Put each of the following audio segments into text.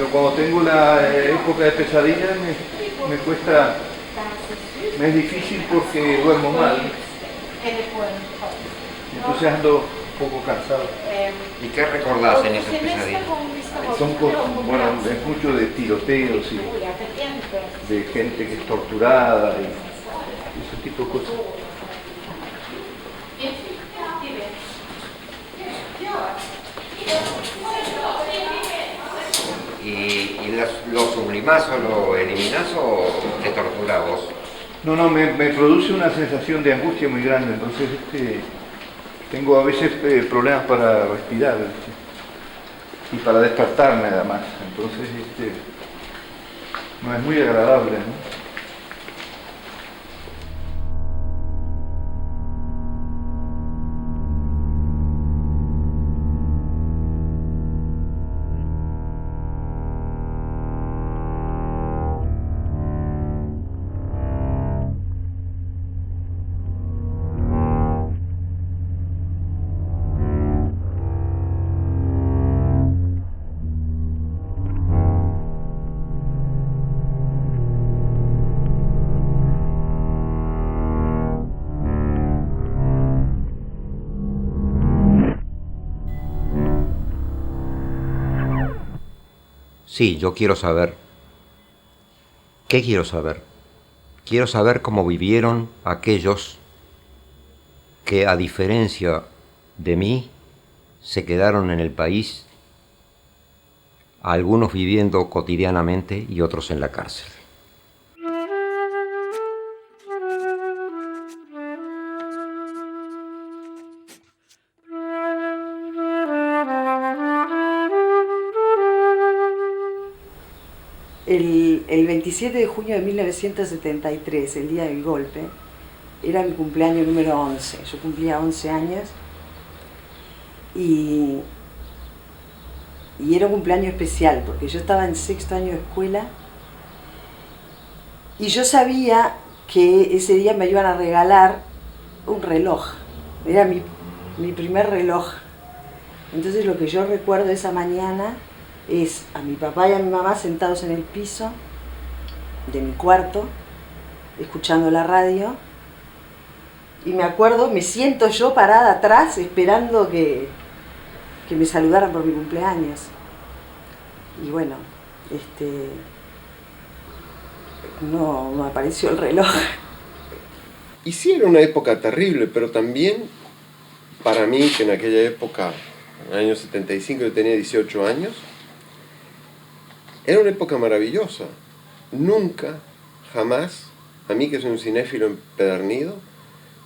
pero cuando tengo la época de pesadilla me cuesta, me es difícil porque duermo mal. Entonces ando un poco cansado. ¿Y qué recordás en esas pesadillas? Bueno, es mucho de tiroteos y de gente que es torturada y ese tipo de cosas. ¿Y lo sublimás o lo eliminás o te torturás vos? No, me produce una sensación de angustia muy grande, entonces tengo a veces problemas para respirar y para despertarme además, entonces no es muy agradable, ¿no? Sí, yo quiero saber. ¿Qué quiero saber? Quiero saber cómo vivieron aquellos que, a diferencia de mí, se quedaron en el país, algunos viviendo cotidianamente y otros en la cárcel. El 27 de junio de 1973, el día del golpe, era mi cumpleaños número 11. Yo cumplía 11 años y era un cumpleaños especial porque yo estaba en sexto año de escuela y yo sabía que ese día me iban a regalar un reloj. Era mi primer reloj. Entonces lo que yo recuerdo esa mañana es a mi papá y a mi mamá sentados en el piso de mi cuarto, escuchando la radio, y me acuerdo, me siento yo parada atrás esperando que me saludaran por mi cumpleaños. Y bueno, no apareció el reloj. Y sí era una época terrible, pero también para mí, que en aquella época, en el año 75, yo tenía 18 años, era una época maravillosa. Nunca, jamás, a mí que soy un cinéfilo empedernido,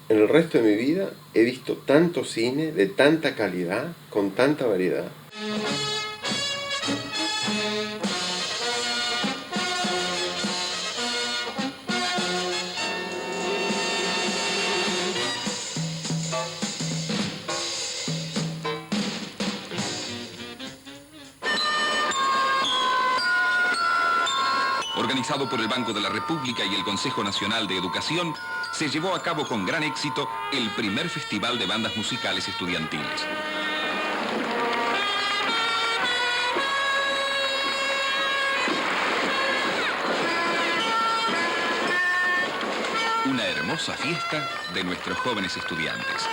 en el resto de mi vida he visto tanto cine de tanta calidad, con tanta variedad. Organizado por el Banco de la República y el Consejo Nacional de Educación, se llevó a cabo con gran éxito el primer Festival de Bandas Musicales Estudiantiles. Una hermosa fiesta de nuestros jóvenes estudiantes.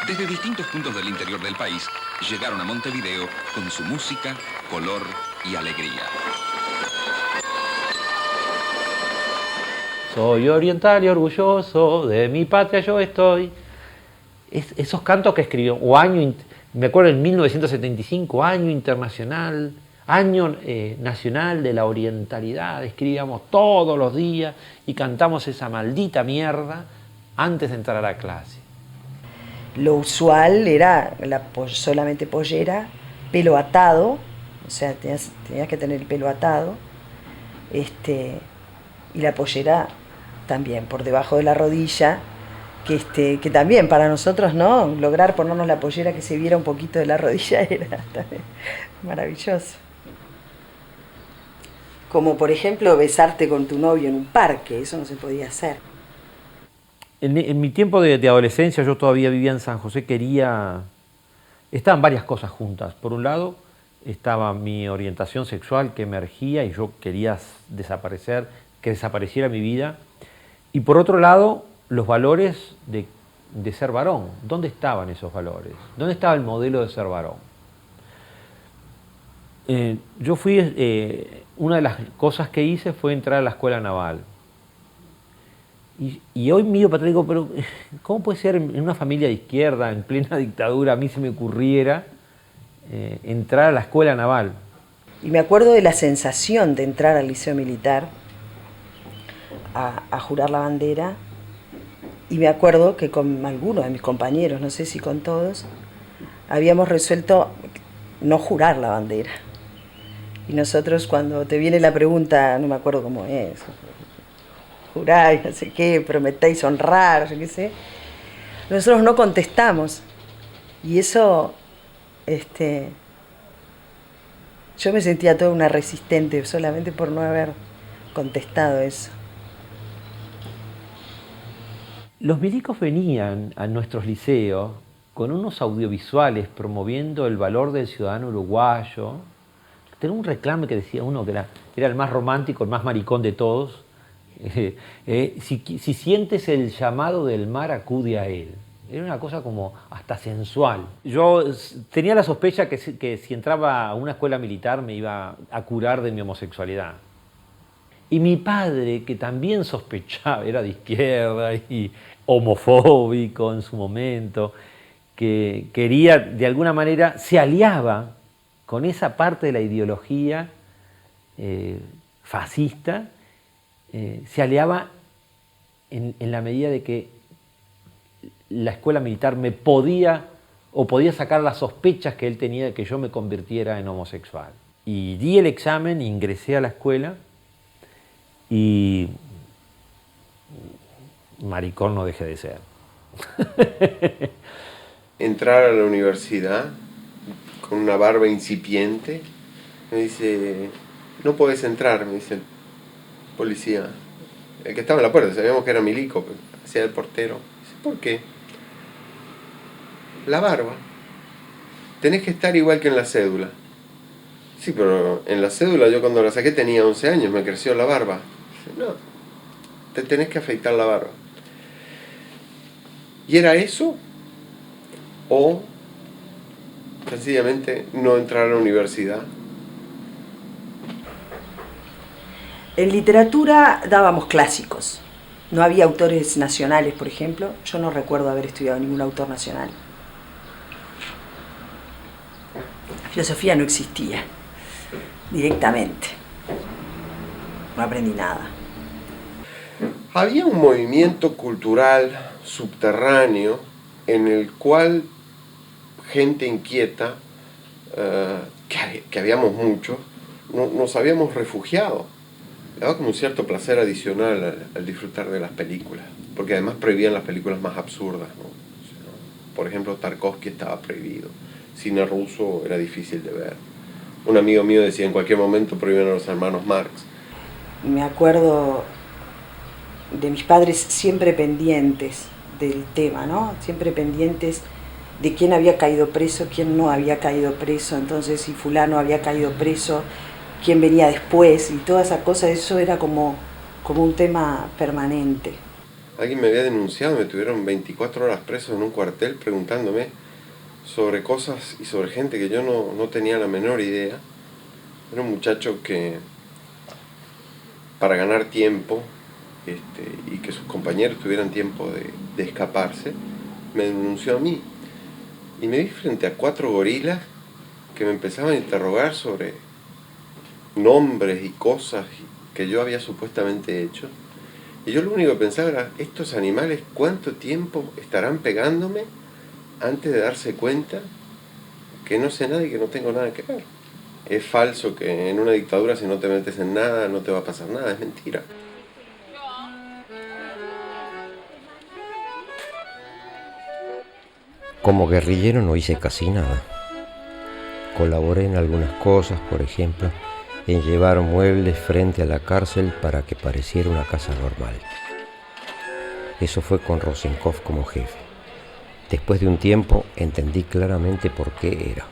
Desde distintos puntos del interior del país, llegaron a Montevideo con su música, color y alegría. Soy oriental y orgulloso, de mi patria yo estoy. Esos cantos que escribió, me acuerdo en 1975, Año Internacional, Año Nacional de la Orientalidad, escribíamos todos los días y cantamos esa maldita mierda antes de entrar a la clase. Lo usual era solamente pollera, pelo atado, o sea, tenías que tener el pelo atado, y la pollera también por debajo de la rodilla, que también para nosotros, ¿no? Lograr ponernos la pollera que se viera un poquito de la rodilla era también maravilloso. Como por ejemplo besarte con tu novio en un parque, eso no se podía hacer. En mi tiempo de adolescencia, yo todavía vivía en San José, estaban varias cosas juntas. Por un lado, estaba mi orientación sexual que emergía y yo quería desaparecer, que desapareciera mi vida. Y por otro lado, los valores de ser varón. ¿Dónde estaban esos valores? ¿Dónde estaba el modelo de ser varón? Yo fui, una de las cosas que hice fue entrar a la escuela naval. Y hoy miro para atrás y digo, pero ¿cómo puede ser en una familia de izquierda, en plena dictadura, a mí se me ocurriera entrar a la escuela naval? Y me acuerdo de la sensación de entrar al liceo militar a jurar la bandera, y me acuerdo que con algunos de mis compañeros, no sé si con todos, habíamos resuelto no jurar la bandera. Y nosotros, cuando te viene la pregunta, no me acuerdo cómo es, juráis, no sé qué, prometéis honrar, yo qué sé, nosotros no contestamos. Y eso, yo me sentía toda una resistente solamente por no haber contestado eso. Los milicos venían a nuestros liceos con unos audiovisuales promoviendo el valor del ciudadano uruguayo. Tenía un reclamo que decía uno que era el más romántico, el más maricón de todos. Si sientes el llamado del mar, acude a él. Era una cosa como hasta sensual. Yo tenía la sospecha que si entraba a una escuela militar me iba a curar de mi homosexualidad. Y mi padre, que también sospechaba, era de izquierda y homofóbico en su momento, que quería, de alguna manera, se aliaba con esa parte de la ideología fascista, se aliaba en la medida de que la escuela militar me podía sacar las sospechas que él tenía de que yo me convirtiera en homosexual. Y di el examen, ingresé a la escuela y maricón no dejé de ser. Entrar a la universidad con una barba incipiente, me dice, no podés entrar, me dice el policía, el que estaba en la puerta, sabíamos que era milico, hacía el portero. Dice, ¿por qué? La barba. Tenés que estar igual que en la cédula. Sí, pero en la cédula yo cuando la saqué tenía 11 años, me creció la barba. Dice, no, te tenés que afeitar la barba. ¿Y era eso? ¿O sencillamente no entrar a la universidad? En literatura dábamos clásicos. No había autores nacionales, por ejemplo. Yo no recuerdo haber estudiado ningún autor nacional. La filosofía no existía directamente. No aprendí nada. Había un movimiento cultural subterráneo en el cual gente inquieta, que habíamos muchos, nos habíamos refugiado. Daba como un cierto placer adicional al disfrutar de las películas, porque además prohibían las películas más absurdas, ¿no? O sea, por ejemplo, Tarkovsky estaba prohibido, cine ruso era difícil de ver. Un amigo mío decía, en cualquier momento prohíben a los hermanos Marx. Me acuerdo de mis padres siempre pendientes del tema, ¿no? Siempre pendientes de quién había caído preso, quién no había caído preso, entonces si fulano había caído preso, quién venía después, y toda esa cosa, eso era como un tema permanente. Alguien me había denunciado, me tuvieron 24 horas preso en un cuartel preguntándome sobre cosas y sobre gente que yo no tenía la menor idea. Era un muchacho que, para ganar tiempo y que sus compañeros tuvieran tiempo de escaparse, me denunció a mí. Y me vi frente a 4 gorilas que me empezaban a interrogar sobre nombres y cosas que yo había supuestamente hecho. Y yo lo único que pensaba era, estos animales, ¿cuánto tiempo estarán pegándome antes de darse cuenta que no sé nada y que no tengo nada que ver? Es falso que en una dictadura si no te metes en nada no te va a pasar nada, es mentira. Como guerrillero no hice casi nada. Colaboré en algunas cosas, por ejemplo, en llevar muebles frente a la cárcel para que pareciera una casa normal. Eso fue con Rosenkopf como jefe. Después de un tiempo entendí claramente por qué era.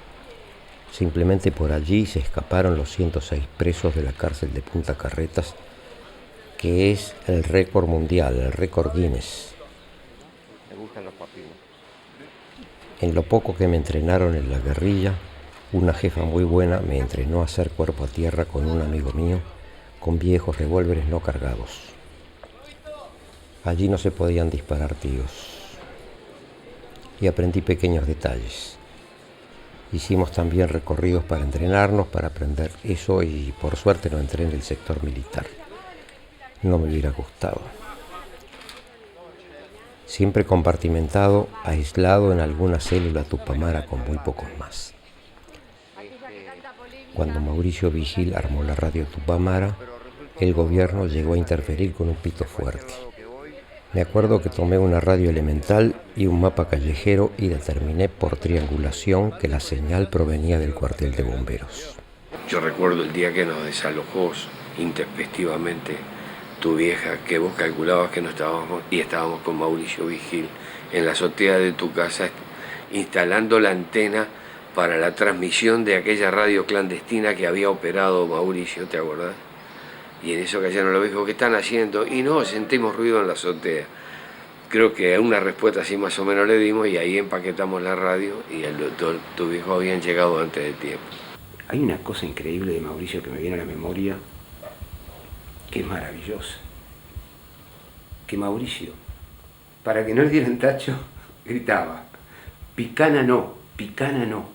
Simplemente por allí se escaparon los 106 presos de la cárcel de Punta Carretas, que es el récord mundial, el récord Guinness. Me gustan los papinos. En lo poco que me entrenaron en la guerrilla, una jefa muy buena me entrenó a hacer cuerpo a tierra con un amigo mío, con viejos revólveres no cargados. Allí no se podían disparar tiros. Y aprendí pequeños detalles. Hicimos también recorridos para entrenarnos, para aprender eso, y por suerte no entré en el sector militar. No me hubiera gustado. Siempre compartimentado, aislado en alguna célula tupamara con muy pocos más. Cuando Mauricio Vigil armó la radio Tupamara, el gobierno llegó a interferir con un pito fuerte. Me acuerdo que tomé una radio elemental y un mapa callejero y determiné por triangulación que la señal provenía del cuartel de bomberos. Yo recuerdo el día que nos desalojó intempestivamente tu vieja, que vos calculabas que no estábamos, y estábamos con Mauricio Vigil en la azotea de tu casa instalando la antena para la transmisión de aquella radio clandestina que había operado Mauricio, ¿te acordás? Y en eso callaron los viejos, ¿qué están haciendo? Y no, sentimos ruido en la azotea. Creo que una respuesta así más o menos le dimos, y ahí empaquetamos la radio, y el doctor, tu viejo, habían llegado antes de tiempo. Hay una cosa increíble de Mauricio que me viene a la memoria, que es maravillosa. Que Mauricio, para que no le dieran tacho, gritaba, picana no, picana no.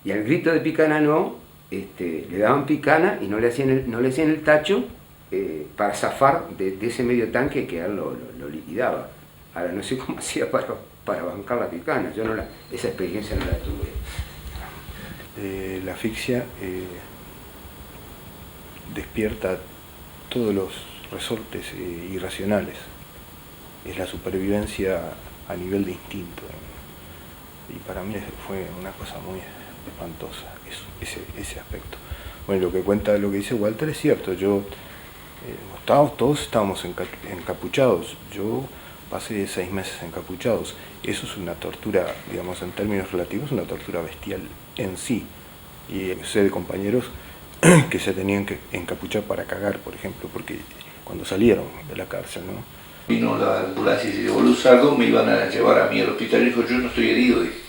Y al grito de picana no, le daban picana y no le hacían el tacho para zafar de ese medio tanque que a él lo liquidaba. Ahora no sé cómo hacía para bancar la picana, yo esa experiencia no la tuve. La asfixia despierta todos los resortes irracionales. Es la supervivencia a nivel de instinto. Y para mí fue una cosa muy espantosa ese aspecto. Bueno, lo que dice Walter es cierto. Todos estábamos encapuchados. Yo pasé 6 meses encapuchados. Eso es una tortura, digamos, en términos relativos, una tortura bestial en sí. Y sé de compañeros que se tenían que encapuchar para cagar, por ejemplo, porque cuando salieron de la cárcel, ¿no? Vino la ambulancia y se llevó Luzardo, me iban a llevar a mí al hospital y dijo, yo no estoy herido, dije.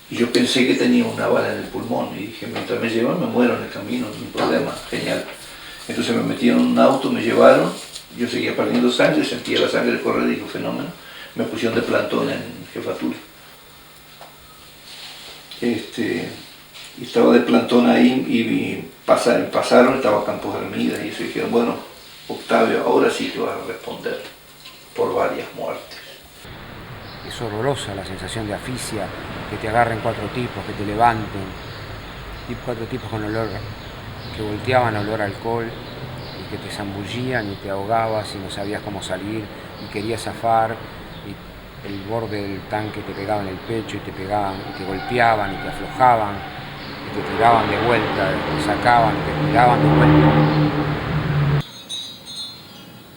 Y yo pensé que tenía una bala en el pulmón y dije, mientras me llevan me muero en el camino, no hay problema, genial. Entonces me metieron en un auto, me llevaron, yo seguía perdiendo sangre, sentía la sangre correr, dijo, fenómeno. Me pusieron de plantón en jefatura. Y estaba de plantón ahí y pasaron, estaba Campos Hermida y eso, y dijeron, bueno, Octavio, ahora sí te vas a responder por varias muertes. Es horrorosa la sensación de asfixia, que te agarren 4 tipos, que te levanten, 4 tipos con olor, que volteaban olor a alcohol, y que te zambullían y te ahogabas y no sabías cómo salir y querías zafar, y el borde del tanque te pegaba en el pecho y te pegaban y te golpeaban y te aflojaban y te tiraban de vuelta, te sacaban y te tiraban de vuelta.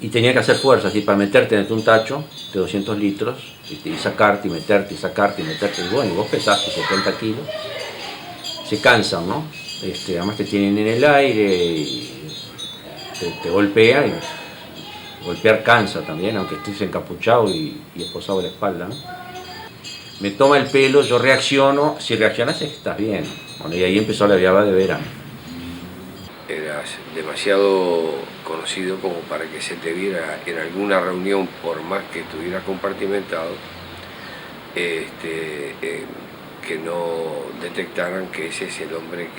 Y tenía que hacer fuerza, así, para meterte en un tacho de 200 litros y sacarte y meterte y sacarte y meterte. Y bueno, vos pesás tus 70 kilos, se cansan, ¿no? Además te tienen en el aire y te golpea, y golpear cansa también, aunque estés encapuchado y esposado de la espalda, ¿no? Me toma el pelo, yo reacciono, si reaccionas es que estás bien. Bueno, y ahí empezó la viaba de verano. Eras demasiado conocido como para que se te viera en alguna reunión, por más que estuviera compartimentado, que no detectaran que ese es el hombre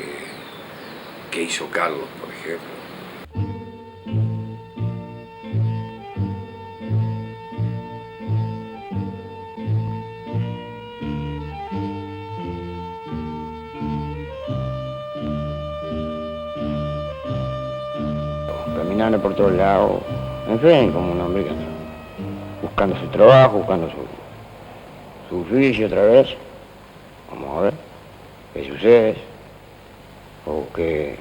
que hizo Carlos, por ejemplo. Caminando por todos lados, en fin, como un hombre que anda buscando su trabajo, buscando su oficio otra vez. Vamos a ver qué sucede, o qué.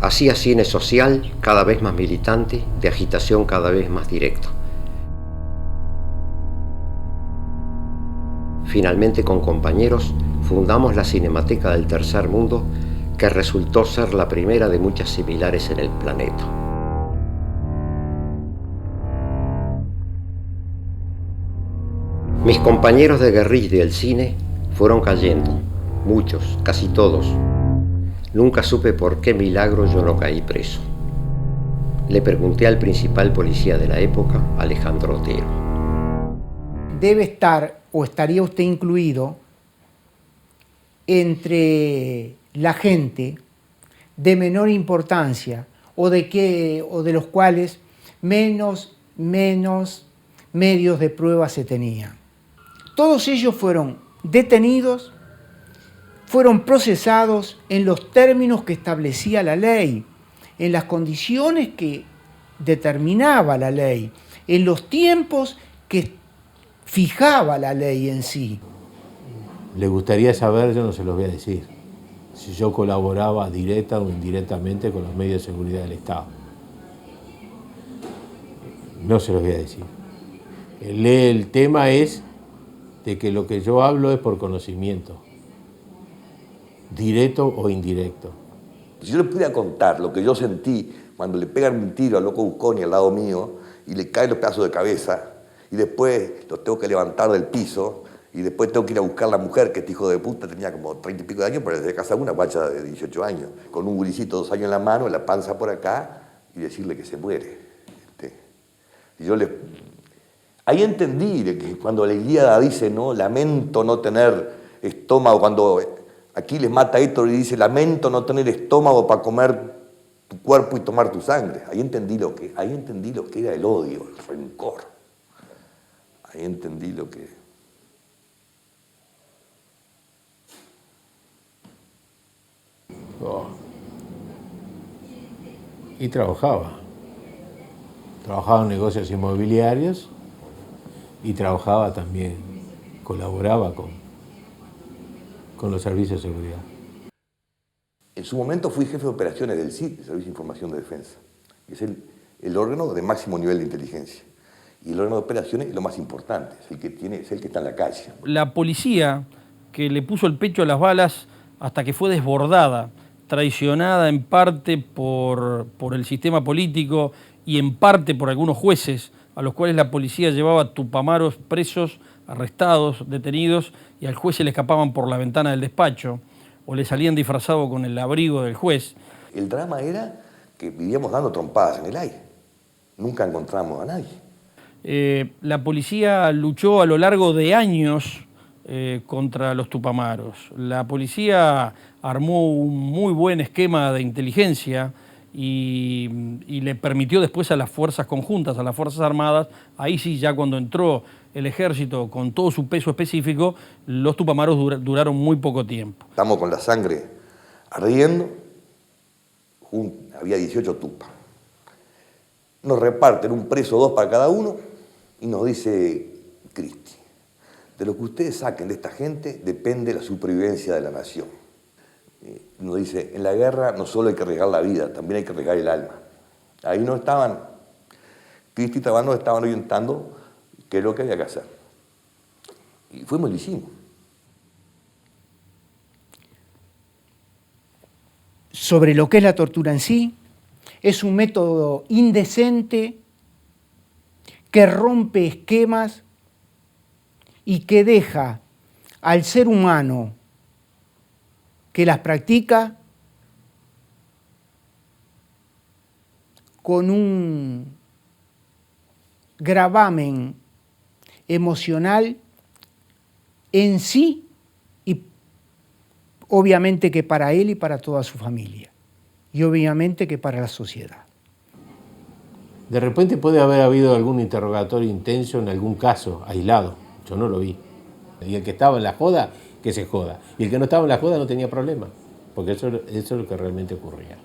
Hacía cine social cada vez más militante, de agitación cada vez más directo. Finalmente, con compañeros, fundamos la Cinemateca del Tercer Mundo, que resultó ser la primera de muchas similares en el planeta. Mis compañeros de guerrilla del cine fueron cayendo, muchos, casi todos. Nunca supe por qué milagro yo no caí preso. Le pregunté al principal policía de la época, Alejandro Otero. Debe estar, o estaría usted incluido, entre la gente de menor importancia o de los cuales menos medios de prueba se tenían. Todos ellos fueron detenidos, fueron procesados en los términos que establecía la ley, en las condiciones que determinaba la ley, en los tiempos que fijaba la ley en sí. Le gustaría saber, yo no se los voy a decir, si yo colaboraba directa o indirectamente con los medios de seguridad del Estado. No se los voy a decir. El tema es de que lo que yo hablo es por conocimiento, directo o indirecto. Si yo le pudiera contar lo que yo sentí cuando le pegan un tiro al loco Busconi al lado mío y le caen los pedazos de cabeza y después los tengo que levantar del piso y después tengo que ir a buscar a la mujer, que este hijo de puta tenía como 30 y pico de años, pero desde casa una guacha de 18 años, con un guricito 2 años en la mano, la panza por acá, y decirle que se muere. Y yo ahí entendí que cuando la Ilíada dice, ¿no? Lamento no tener estómago, cuando Aquiles mata a Héctor y dice, lamento no tener estómago para comer tu cuerpo y tomar tu sangre. Ahí entendí lo que era el odio, el rencor. Ahí entendí lo que... Oh. Y trabajaba en negocios inmobiliarios y trabajaba también, colaboraba con los servicios de seguridad. En su momento fui jefe de operaciones del CID, el Servicio de Información de Defensa, que es el órgano de máximo nivel de inteligencia. Y el órgano de operaciones es lo más importante, es el que está en la calle. La policía que le puso el pecho a las balas hasta que fue desbordada, traicionada en parte por el sistema político y en parte por algunos jueces a los cuales la policía llevaba tupamaros presos, arrestados, detenidos, y al juez se le escapaban por la ventana del despacho o le salían disfrazados con el abrigo del juez. El drama era que vivíamos dando trompadas en el aire. Nunca encontramos a nadie. La policía luchó a lo largo de años contra los tupamaros. La policía armó un muy buen esquema de inteligencia y le permitió después a las fuerzas conjuntas, a las Fuerzas Armadas, ahí sí, ya cuando entró el ejército con todo su peso específico, los tupamaros duraron muy poco tiempo. Estamos con la sangre ardiendo, había 18 tupas. Nos reparten un preso, 2 para cada uno, y nos dice Cristi, de lo que ustedes saquen de esta gente depende la supervivencia de la nación. Nos dice, en la guerra no solo hay que arriesgar la vida, también hay que arriesgar el alma. Ahí no estaban, Cristi y Tabán nos estaban orientando qué es lo que había que hacer. Y fuimos y lo hicimos. Sobre lo que es la tortura en sí, es un método indecente que rompe esquemas y que deja al ser humano que las practica con un gravamen emocional en sí y obviamente que para él y para toda su familia y obviamente que para la sociedad. De repente puede haber habido algún interrogatorio intenso en algún caso aislado, yo no lo vi. Y el que estaba en la joda, que se joda. Y el que no estaba en la joda no tenía problema, porque eso es lo que realmente ocurría.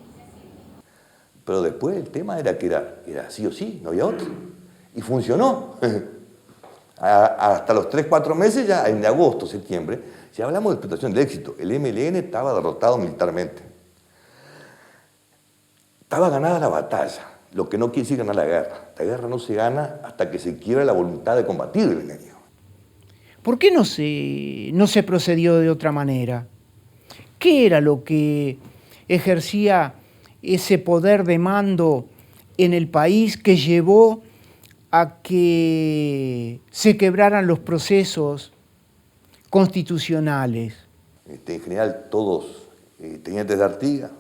Pero después el tema era que era sí o sí, no había otro. Y funcionó. Hasta los 3-4 meses, ya en agosto, septiembre, ya hablamos de explotación del éxito. El MLN estaba derrotado militarmente. Estaba ganada la batalla, lo que no quiere decir ganar la guerra. La guerra no se gana hasta que se quiebra la voluntad de combatir el enemigo. ¿Por qué no se procedió de otra manera? ¿Qué era lo que ejercía ese poder de mando en el país que llevó a que se quebraran los procesos constitucionales? En general todos tenientes de Artigas,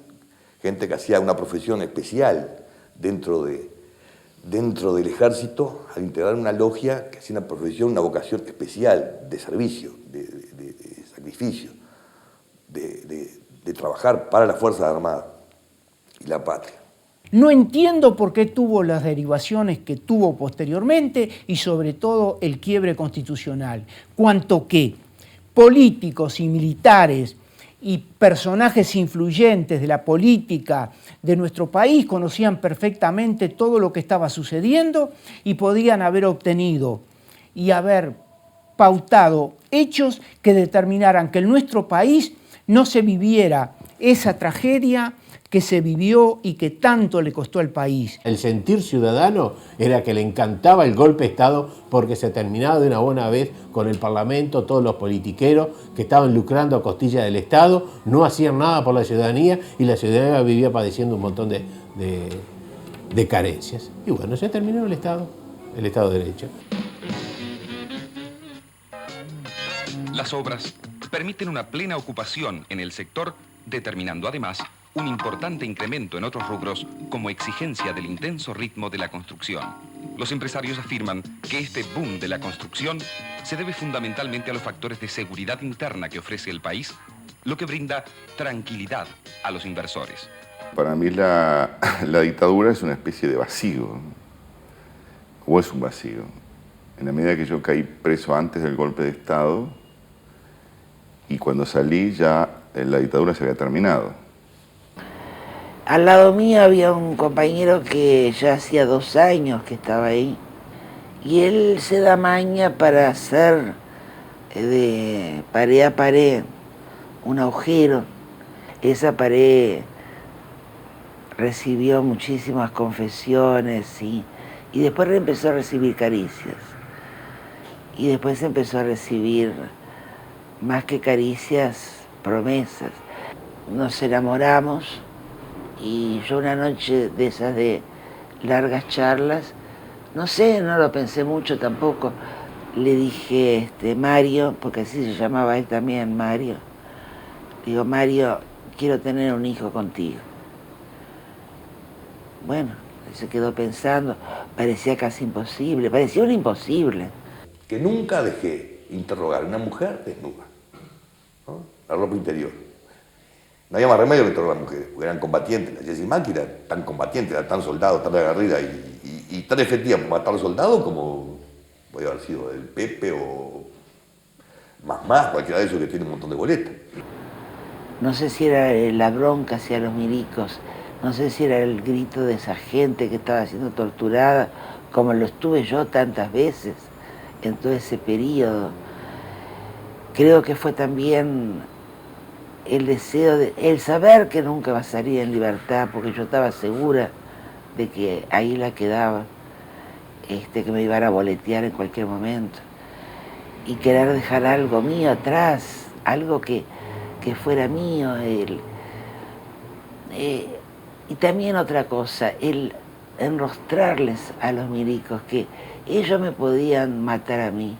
gente que hacía una profesión especial dentro del ejército, al integrar una logia que hacía una profesión, una vocación especial de servicio, de sacrificio, de trabajar para las Fuerzas Armadas y la patria. No entiendo por qué tuvo las derivaciones que tuvo posteriormente y sobre todo el quiebre constitucional, cuanto que políticos y militares y personajes influyentes de la política de nuestro país conocían perfectamente todo lo que estaba sucediendo y podían haber obtenido y haber pautado hechos que determinaran que en nuestro país no se viviera esa tragedia que se vivió y que tanto le costó al país. El sentir ciudadano era que le encantaba el golpe de Estado porque se terminaba de una buena vez con el Parlamento, todos los politiqueros que estaban lucrando a costilla del Estado, no hacían nada por la ciudadanía y la ciudadanía vivía padeciendo un montón de carencias. Y bueno, se terminó el Estado de Derecho. Las obras permiten una plena ocupación en el sector, determinando además un importante incremento en otros rubros como exigencia del intenso ritmo de la construcción. Los empresarios afirman que este boom de la construcción se debe fundamentalmente a los factores de seguridad interna que ofrece el país, lo que brinda tranquilidad a los inversores. Para mí la dictadura es una especie de vacío, o es un vacío. En la medida que yo caí preso antes del golpe de Estado y cuando salí ya la dictadura se había terminado. Al lado mío había un compañero que ya hacía 2 años que estaba ahí y él se da maña para hacer de pared a pared un agujero. Esa pared recibió muchísimas confesiones y después empezó a recibir caricias y después empezó a recibir más que caricias, promesas. Nos enamoramos. Y yo una noche de esas de largas charlas, no sé, no lo pensé mucho tampoco, le dije, Mario, porque así se llamaba él también, Mario, digo, Mario, quiero tener un hijo contigo. Bueno, se quedó pensando, parecía casi imposible, parecía un imposible. Que nunca dejé interrogar a una mujer desnuda, ¿no? La ropa interior. No había más remedio que interrogar a las mujeres, porque eran combatientes. La Jessie Mann era tan combatiente, era tan soldado, tan aguerrida y tan efectiva para matar soldados como podía haber sido el Pepe o más, cualquiera de esos que tiene un montón de boletas. No sé si era la bronca hacia los milicos, no sé si era el grito de esa gente que estaba siendo torturada, como lo estuve yo tantas veces en todo ese periodo. Creo que fue también el deseo, el saber que nunca va a salir en libertad, porque yo estaba segura de que ahí la quedaba, que me iban a boletear en cualquier momento. Y querer dejar algo mío atrás, algo que fuera mío. Y también otra cosa, el enrostrarles a los milicos que ellos me podían matar a mí,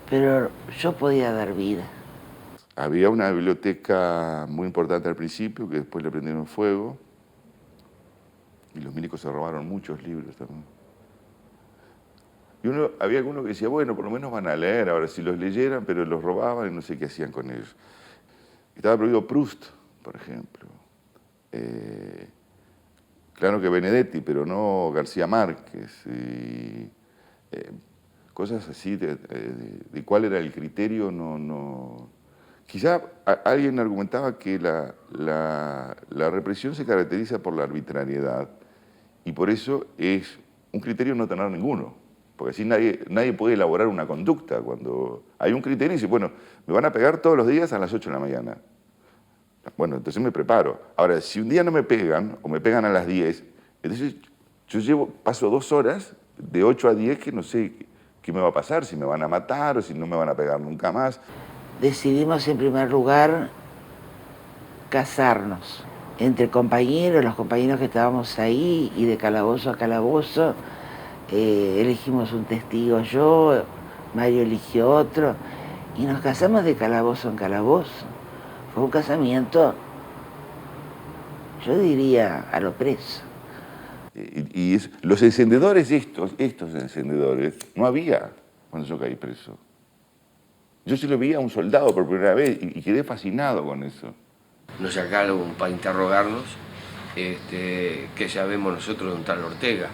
pero yo podía dar vida. Había una biblioteca muy importante al principio, que después le prendieron fuego, y los milicos se robaron muchos libros también. Y había algunos que decía, bueno, por lo menos van a leer, ahora si los leyeran, pero los robaban y no sé qué hacían con ellos. Estaba prohibido Proust, por ejemplo. Claro que Benedetti, pero no García Márquez. Cosas así, de cuál era el criterio, no. Quizá alguien argumentaba que la represión se caracteriza por la arbitrariedad y por eso es un criterio no tener ninguno, porque así nadie puede elaborar una conducta. Cuando hay un criterio y dice, bueno, me van a pegar todos los días a las 8 de la mañana. Bueno, entonces me preparo. Ahora, si un día no me pegan, o me pegan a las 10, entonces yo paso 2 horas, de 8 a 10, que no sé qué me va a pasar, si me van a matar o si no me van a pegar nunca más. Decidimos en primer lugar casarnos. Entre compañeros, los compañeros que estábamos ahí, y de calabozo a calabozo, elegimos un testigo yo, Mario eligió otro, y nos casamos de calabozo en calabozo. Fue un casamiento, yo diría, a lo preso. Los encendedores, estos encendedores, no había cuando yo caí preso. Yo se lo vi a un soldado por primera vez y quedé fascinado con eso. Nos sacaron para interrogarnos qué sabemos nosotros de un tal Ortega.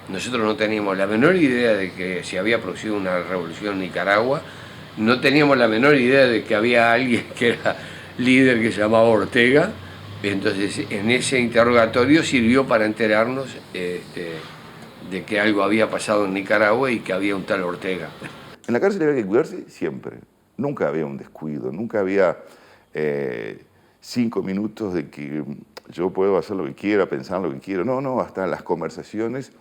Nosotros no teníamos la menor idea de que se había producido una revolución en Nicaragua, no teníamos la menor idea de que había alguien que era líder que se llamaba Ortega. Entonces, en ese interrogatorio sirvió para enterarnos de que algo había pasado en Nicaragua y que había un tal Ortega. En la cárcel había que cuidarse siempre. Nunca había un descuido, nunca había 5 minutos de que yo puedo hacer lo que quiera, pensar lo que quiero. No, hasta las conversaciones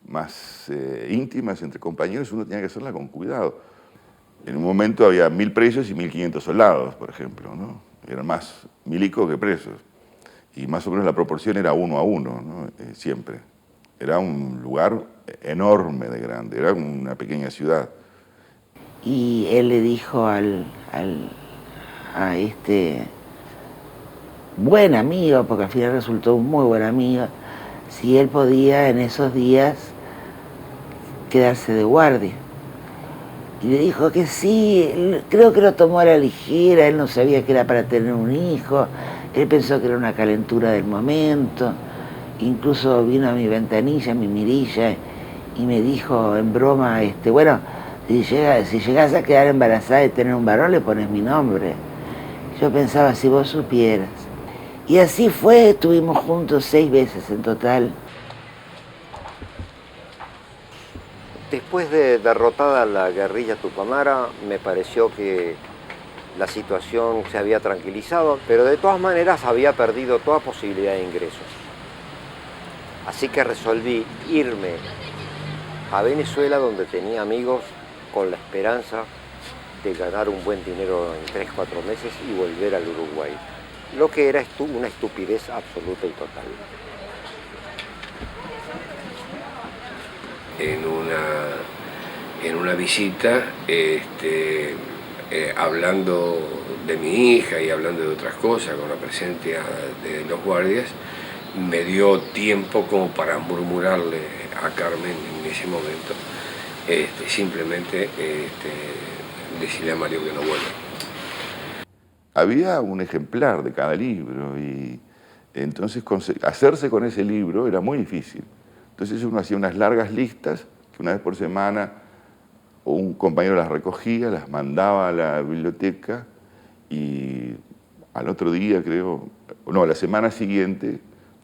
más íntimas entre compañeros uno tenía que hacerla con cuidado. En un momento había 1000 presos y 1500 soldados, por ejemplo, ¿no? Eran más milicos que presos. Y más o menos la proporción era 1 a 1, ¿no? Siempre. Era un lugar enorme de grande, era una pequeña ciudad. Y él le dijo a este buen amigo, porque al final resultó un muy buen amigo, si él podía en esos días quedarse de guardia. Y le dijo que sí, creo que lo tomó a la ligera, él no sabía que era para tener un hijo, él pensó que era una calentura del momento, incluso vino a mi ventanilla, a mi mirilla, y me dijo en broma, bueno, si llegas a quedar embarazada y tener un varón, le pones mi nombre. Yo pensaba, si vos supieras. Y así fue, estuvimos juntos 6 veces en total. Después de derrotada la guerrilla tupamara, me pareció que la situación se había tranquilizado, pero de todas maneras había perdido toda posibilidad de ingresos. Así que resolví irme a Venezuela, donde tenía amigos, con la esperanza de ganar un buen dinero en 3-4 meses y volver al Uruguay, lo que era una estupidez absoluta y total. En una visita, hablando de mi hija y hablando de otras cosas, con la presencia de los guardias, me dio tiempo como para murmurarle a Carmen en ese momento, simplemente decirle a Mario que no vuelva. Había un ejemplar de cada libro y entonces hacerse con ese libro era muy difícil. Entonces uno hacía unas largas listas que una vez por semana un compañero las recogía, las mandaba a la biblioteca y al otro día, a la semana siguiente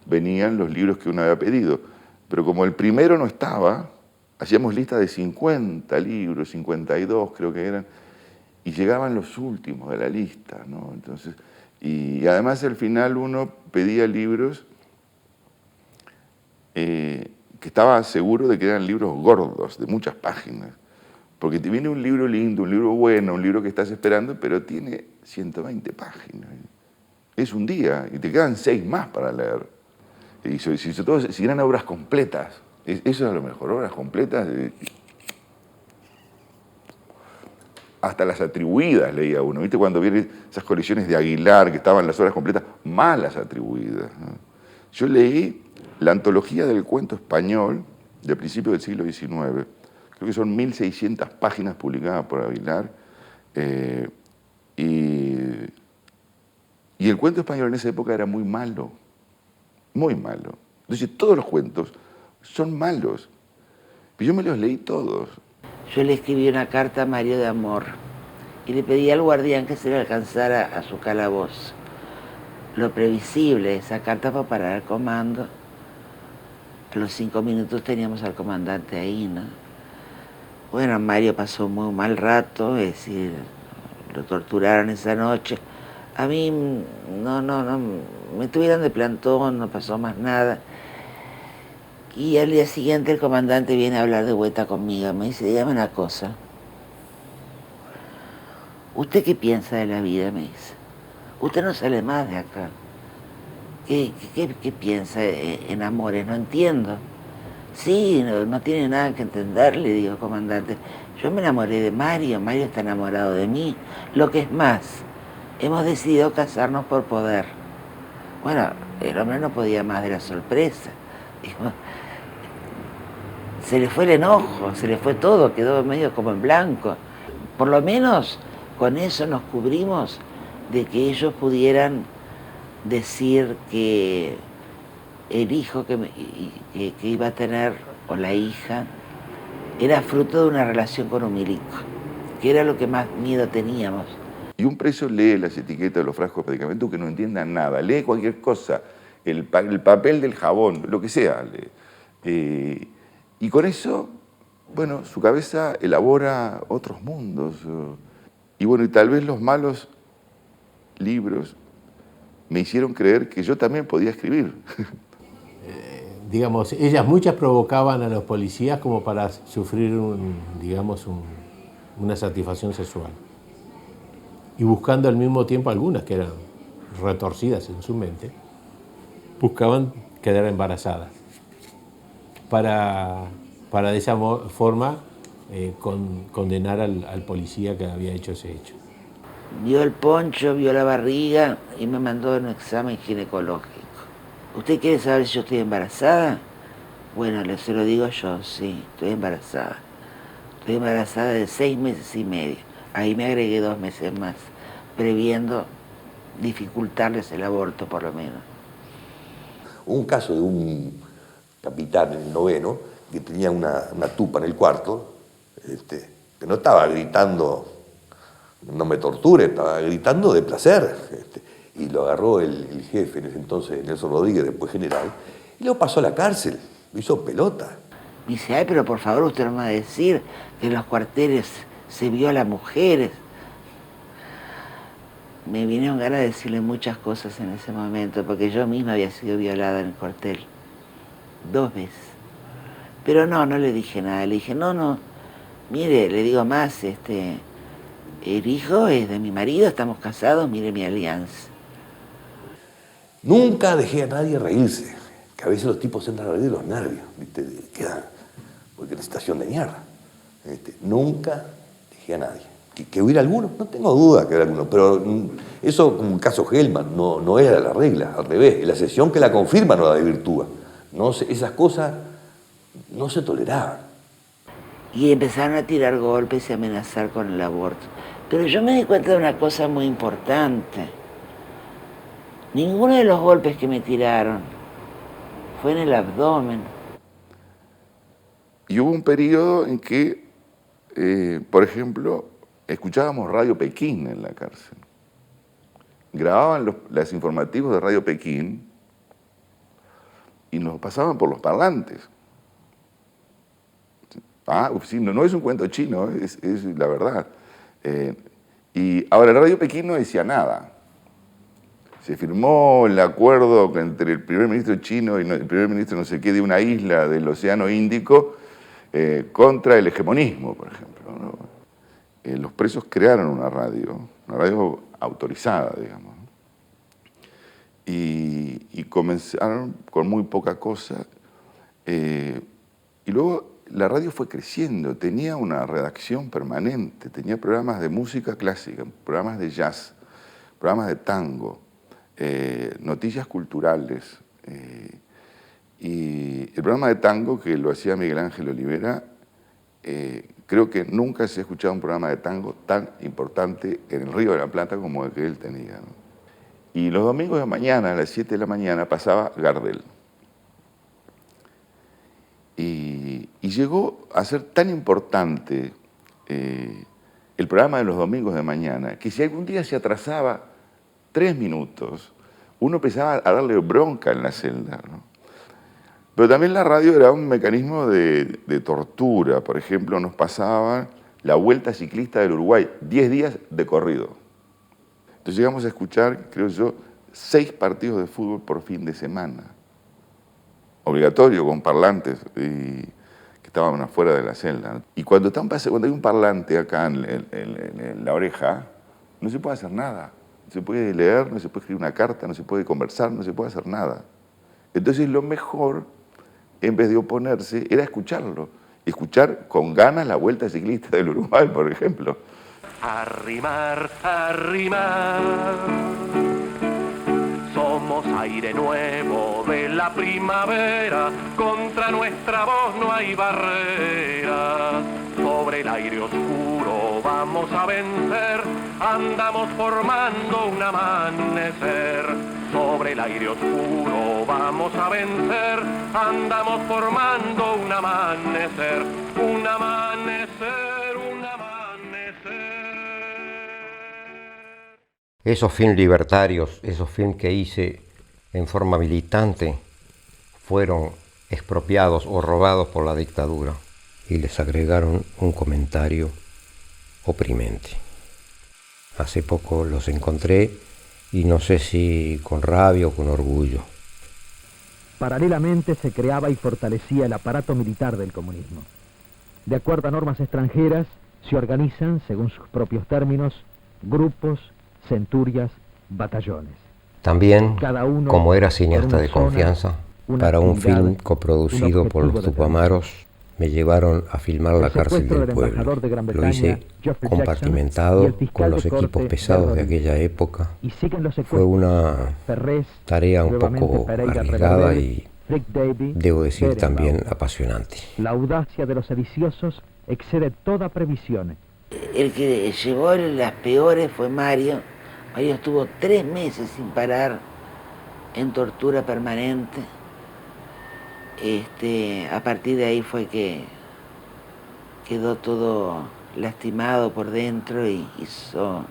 venían los libros que uno había pedido. Pero como el primero no estaba, hacíamos listas de 50 libros, 52 creo que eran, y llegaban los últimos de la lista, ¿no? Entonces, y además al final uno pedía libros que estaba seguro de que eran libros gordos, de muchas páginas. Porque te viene un libro lindo, un libro bueno, un libro que estás esperando, pero tiene 120 páginas. Es un día y te quedan 6 más para leer. Y si eran obras completas, eso es lo mejor, obras completas. Hasta las atribuidas leía uno. ¿Viste cuando vienen esas colecciones de Aguilar que estaban las obras completas? Más las atribuidas, ¿no? Yo leí la antología del cuento español de principios del siglo XIX. Creo que son 1600 páginas publicadas por Aguilar. Y el cuento español en esa época era muy malo. Muy malo. Entonces todos los cuentos son malos. Pero yo me los leí todos. Yo le escribí una carta a Mario de amor y le pedí al guardián que se le alcanzara a su calabozo. Lo previsible, esa carta fue parar al comando. A los 5 minutos teníamos al comandante ahí, ¿no? Bueno, Mario pasó muy mal rato, es decir, lo torturaron esa noche, A mí no, me tuvieron de plantón, no pasó más nada. Y al día siguiente el comandante viene a hablar de vuelta conmigo. Me dice, dígame una cosa. ¿Usted qué piensa de la vida? Me dice. Usted no sale más de acá. ¿Qué piensa en amores? No entiendo. Sí, no tiene nada que entender, le digo, comandante. Yo me enamoré de Mario está enamorado de mí. Lo que es más, hemos decidido casarnos por poder. Bueno, el hombre no podía más de la sorpresa. Se le fue el enojo, se le fue todo, quedó medio como en blanco. Por lo menos con eso nos cubrimos de que ellos pudieran decir que el hijo que iba a tener, o la hija, era fruto de una relación con un milico, que era lo que más miedo teníamos. Y un preso lee las etiquetas de los frascos de medicamentos que no entienda nada, lee cualquier cosa, el papel del jabón, lo que sea. Y con eso, bueno, su cabeza elabora otros mundos. Y bueno, y tal vez los malos libros me hicieron creer que yo también podía escribir. Digamos, ellas muchas provocaban a los policías como para sufrir una satisfacción sexual. Y buscando al mismo tiempo, algunas que eran retorcidas en su mente, buscaban quedar embarazadas. Para de esa forma condenar al policía que había hecho ese hecho. Vio el poncho, vio la barriga y me mandó un examen ginecológico. ¿Usted quiere saber si yo estoy embarazada? Bueno, se lo digo yo, sí, estoy embarazada. Estoy embarazada de 6 meses y medio. Ahí me agregué 2 meses más, previendo dificultarles el aborto por lo menos. Hubo un caso de un capitán en el 9º que tenía una tupa en el cuarto, que no estaba gritando, no me torture, estaba gritando de placer. Y lo agarró el jefe en ese entonces, Nelson Rodríguez, después general, y lo pasó a la cárcel, lo hizo pelota. Me dice, ay, pero por favor usted no me va a decir que en los cuarteles se viola a mujeres. Me vinieron ganas de decirle muchas cosas en ese momento, porque yo misma había sido violada en el cuartel 2 veces. Pero no le dije nada, le dije, no, mire, le digo más, el hijo es de mi marido, estamos casados, mire mi alianza. Nunca dejé a nadie reírse, que a veces los tipos entran a reír de los nervios, ¿viste? Quedan, porque es una situación de mierda. Nunca dejé a nadie. ¿Que hubiera algunos? No tengo duda que hubiera algunos, pero eso, como el caso Hellman, no era la regla, al revés, es la excepción que la confirma, no la desvirtúa. Esas cosas no se toleraban. Y empezaron a tirar golpes y a amenazar con el aborto. Pero yo me di cuenta de una cosa muy importante. Ninguno de los golpes que me tiraron fue en el abdomen. Y hubo un periodo en que, por ejemplo, escuchábamos Radio Pekín en la cárcel. Grababan los informativos de Radio Pekín y nos pasaban por los parlantes. Sí, no es un cuento chino, es la verdad. Y ahora, el Radio Pekín no decía nada. Se firmó el acuerdo entre el primer ministro chino y el primer ministro no sé qué de una isla del Océano Índico contra el hegemonismo, por ejemplo, ¿no? Los presos crearon una radio autorizada, digamos. Y comenzaron con muy poca cosa. Y luego la radio fue creciendo, tenía una redacción permanente, tenía programas de música clásica, programas de jazz, programas de tango, noticias culturales. Y el programa de tango que lo hacía Miguel Ángel Olivera, creo que nunca se ha escuchado un programa de tango tan importante en el Río de la Plata como el que él tenía, ¿no? Y los domingos de mañana, a las 7 de la mañana, pasaba Gardel. Y llegó a ser tan importante el programa de los domingos de mañana, que si algún día se atrasaba 3 minutos, uno empezaba a darle bronca en la celda, ¿no? Pero también la radio era un mecanismo de tortura. Por ejemplo, nos pasaban la Vuelta Ciclista del Uruguay, 10 días de corrido. Entonces llegamos a escuchar, creo yo, 6 partidos de fútbol por fin de semana. Obligatorio, con parlantes que estaban afuera de la celda, ¿no? Y cuando hay un parlante acá en la oreja, no se puede hacer nada. No se puede leer, no se puede escribir una carta, no se puede conversar, no se puede hacer nada. Entonces lo mejor, en vez de oponerse, era escucharlo. Escuchar con ganas la Vuelta Ciclista del Uruguay, por ejemplo. Arrimar, arrimar. Somos aire nuevo de la primavera, contra nuestra voz no hay barreras. Sobre el aire oscuro vamos a vencer, andamos formando un amanecer. Sobre el aire oscuro vamos a vencer, andamos formando un amanecer, un amanecer, un amanecer. Esos films libertarios, esos films que hice en forma militante, fueron expropiados o robados por la dictadura y les agregaron un comentario oprimente. Hace poco los encontré y no sé si con rabia o con orgullo. Paralelamente se creaba y fortalecía el aparato militar del comunismo. De acuerdo a normas extranjeras, se organizan, según sus propios términos, grupos, centurias, batallones. También, Cada uno como era cineasta por de una zona, confianza, una para un actividad, film coproducido un por los objetivo Tupamaros, me llevaron a filmar la cárcel del pueblo. Lo hice compartimentado con los equipos pesados de aquella época. Fue una tarea un poco arriesgada y, debo decir, también apasionante. La audacia de los sediciosos excede toda previsión. El que llevó las peores fue Mario. Mario estuvo 3 meses sin parar en tortura permanente. A partir de ahí fue que quedó todo lastimado por dentro y hizo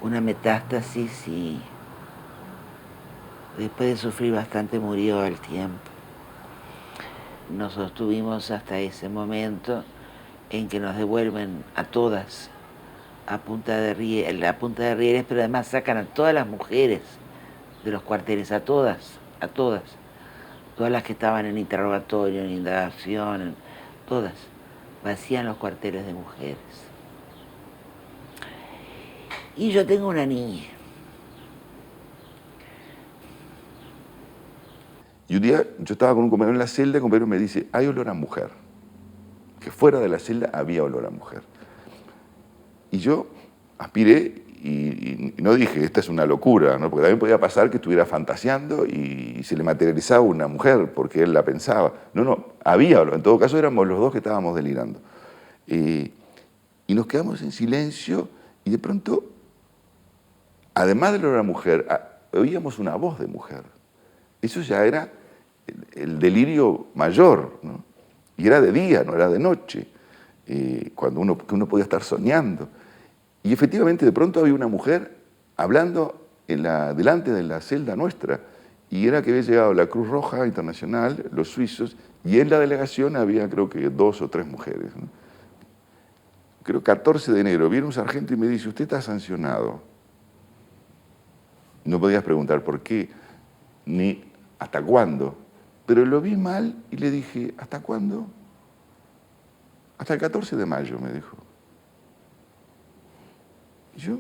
una metástasis y después de sufrir bastante murió al tiempo. Nos sostuvimos hasta ese momento en que nos devuelven a todas a punta de rieles, pero además sacan a todas las mujeres de los cuarteles, a todas las que estaban en interrogatorio, en indagación, todas, vacían los cuarteles de mujeres. Y yo tengo una niña. Y un día yo estaba con un compañero en la celda, el compañero me dice, hay olor a mujer. Que fuera de la celda había olor a mujer. Y yo aspiré y no dije, esta es una locura, ¿no? Porque también podía pasar que estuviera fantaseando y se le materializaba una mujer porque él la pensaba. No, había olor. En todo caso éramos los dos que estábamos delirando. Y nos quedamos en silencio y de pronto, además del olor a mujer, oíamos una voz de mujer. Eso ya era el delirio mayor, ¿no? Y era de día, no era de noche, cuando uno podía estar soñando. Y efectivamente de pronto había una mujer hablando delante de la celda nuestra, y era que había llegado la Cruz Roja Internacional, los suizos, y en la delegación había creo que 2 o 3 mujeres, ¿no? Creo 14 de enero, viene un sargento y me dice, usted está sancionado. No podías preguntar por qué, ni hasta cuándo. Pero lo vi mal y le dije, ¿hasta cuándo? Hasta el 14 de mayo, me dijo. Y yo,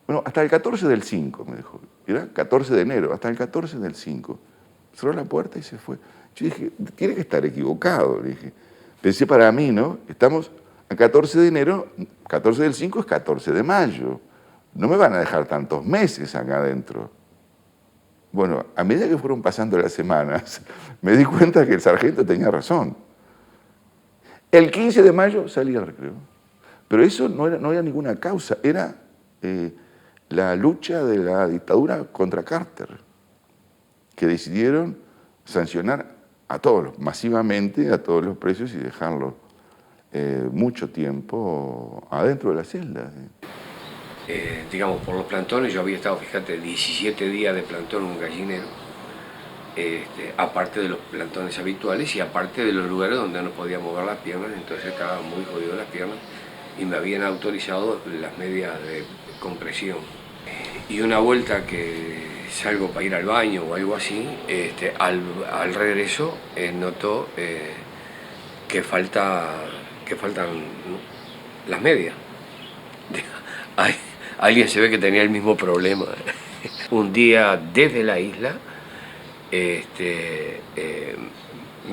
bueno, hasta el 14 del 5, me dijo. Era 14 de enero, hasta el 14 del 5. Cerró la puerta y se fue. Yo dije, tiene que estar equivocado, le dije. Pensé para mí, ¿no? Estamos a 14 de enero, 14 del 5 es 14 de mayo. No me van a dejar tantos meses acá adentro. Bueno, a medida que fueron pasando las semanas, me di cuenta que el sargento tenía razón. El 15 de mayo salí al recreo. Pero eso no era ninguna causa, era la lucha de la dictadura contra Carter, que decidieron sancionar a todos, masivamente a todos los presos y dejarlos mucho tiempo adentro de la celda. Digamos, por los plantones, yo había estado, fíjate, 17 días de plantón en un gallinero, aparte de los plantones habituales y aparte de los lugares donde no podía mover las piernas, entonces estaba muy jodido las piernas y me habían autorizado las medias de compresión. Y una vuelta que salgo para ir al baño o algo así, al regreso noto que faltan las medias. Alguien se ve que tenía el mismo problema. Un día desde la isla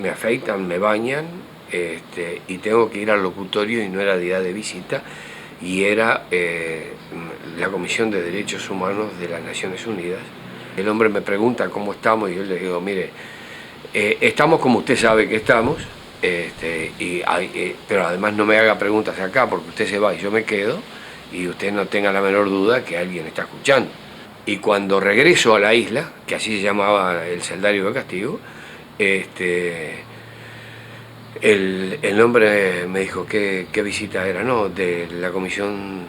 me afeitan, me bañan y tengo que ir al locutorio y no era día de visita y era la Comisión de Derechos Humanos de las Naciones Unidas. El hombre me pregunta cómo estamos y yo le digo, mire, estamos como usted sabe que estamos, pero además no me haga preguntas acá porque usted se va y yo me quedo y usted no tenga la menor duda que alguien está escuchando. Y cuando regreso a la isla, que así se llamaba el celdario de castigo, el hombre me dijo qué visita era, no, de la Comisión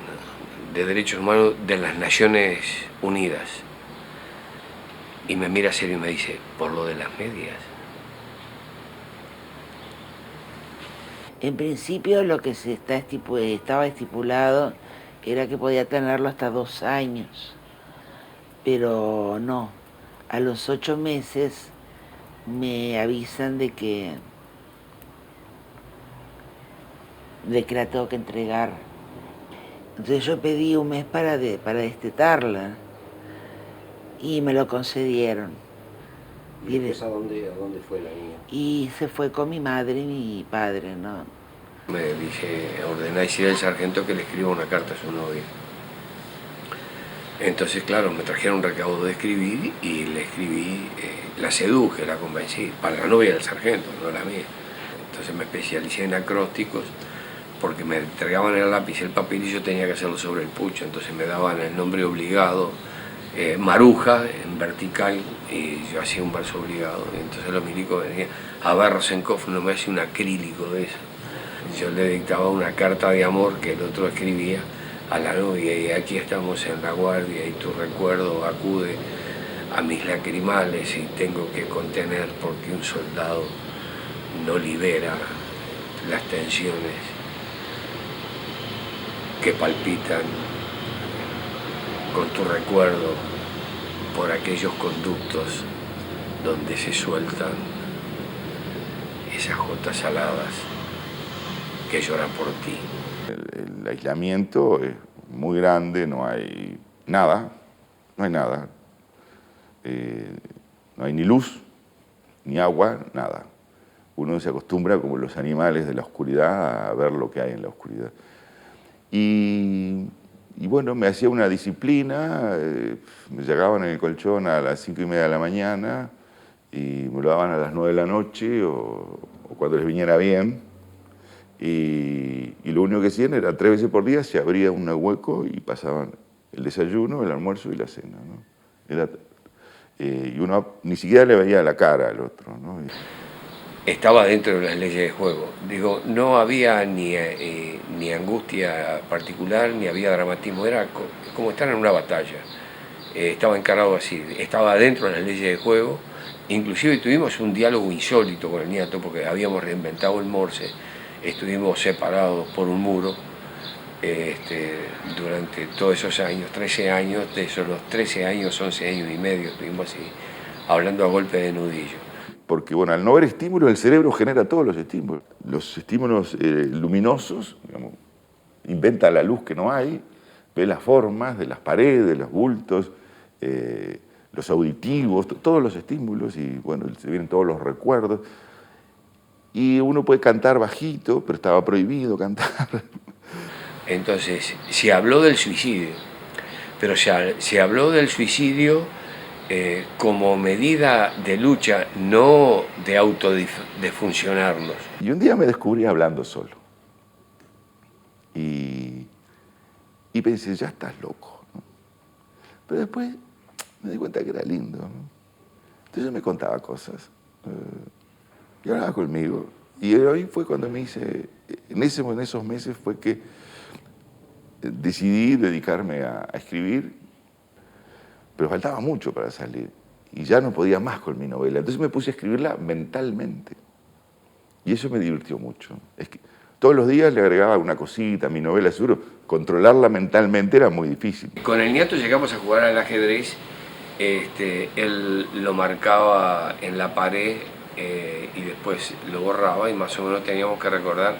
de Derechos Humanos de las Naciones Unidas. Y me mira serio y me dice, por lo de las medias. En principio lo que estaba estipulado era que podía tenerlo hasta 2 años, pero no, a los 8 meses me avisan de que la tengo que entregar. Entonces yo pedí un mes para destetarla y me lo concedieron. ¿Y después a dónde fue la niña? Y se fue con mi madre y mi padre, ¿no? Me dice, ordená y el sargento que le escriba una carta a su novia. Entonces, claro, me trajeron un recaudo de escribir y le escribí, la seduje, la convencí, para la novia del sargento, no la mía. Entonces me especialicé en acrósticos porque me entregaban el lápiz y el papel y yo tenía que hacerlo sobre el pucho, entonces me daban el nombre obligado, Maruja en vertical, y yo hacía un verso obligado. Y entonces los milicos venían, a ver, Rosenkopf no me hace un acrílico de eso. Yo le dictaba una carta de amor que el otro escribía a la novia, y aquí estamos en la guardia y tu recuerdo acude a mis lacrimales y tengo que contener porque un soldado no libera las tensiones que palpitan con tu recuerdo por aquellos conductos donde se sueltan esas gotas saladas que lloran por ti. El aislamiento es muy grande, no hay nada, no hay ni luz, ni agua, nada. Uno se acostumbra, como los animales de la oscuridad, a ver lo que hay en la oscuridad. Y bueno, me hacía una disciplina, me llegaban en el colchón a las 5:30 de la mañana y me lo daban a las 9 de la noche o cuando les viniera bien. Y lo único que hacían era 3 veces por día se abría un hueco y pasaban el desayuno, el almuerzo y la cena, ¿no? Y uno ni siquiera le veía la cara al otro, ¿no? Estaba dentro de las leyes de juego. Digo, no había ni angustia particular, ni había dramatismo, era como estar en una batalla. Estaba encarado así, estaba dentro de las leyes de juego. Inclusive tuvimos un diálogo insólito con el nieto porque habíamos reinventado el Morse. Estuvimos separados por un muro durante todos esos años, 13 años, de esos los 13 años, 11 años y medio, estuvimos así, hablando a golpe de nudillo. Porque bueno, al no haber estímulos, el cerebro genera todos los estímulos. Los estímulos luminosos, digamos, inventa la luz que no hay, ve las formas de las paredes, los bultos, los auditivos, todos los estímulos, y bueno, se vienen todos los recuerdos. Y uno puede cantar bajito, pero estaba prohibido cantar. Entonces, se habló del suicidio, pero se habló del suicidio como medida de lucha, no de autodefuncionarnos. Y un día me descubrí hablando solo. Y pensé, ya estás loco, ¿no? Pero después me di cuenta que era lindo, ¿no? Entonces me contaba cosas. Y hablaba conmigo. Y ahí fue cuando me hice, en esos meses fue que decidí dedicarme a escribir, pero faltaba mucho para salir. Y ya no podía más con mi novela. Entonces me puse a escribirla mentalmente. Y eso me divirtió mucho. Es que Todos los días le agregaba una cosita, mi novela, seguro. Controlarla mentalmente era muy difícil. Con el nieto llegamos a jugar al ajedrez. Él lo marcaba en la pared y después lo borraba, y más o menos teníamos que recordar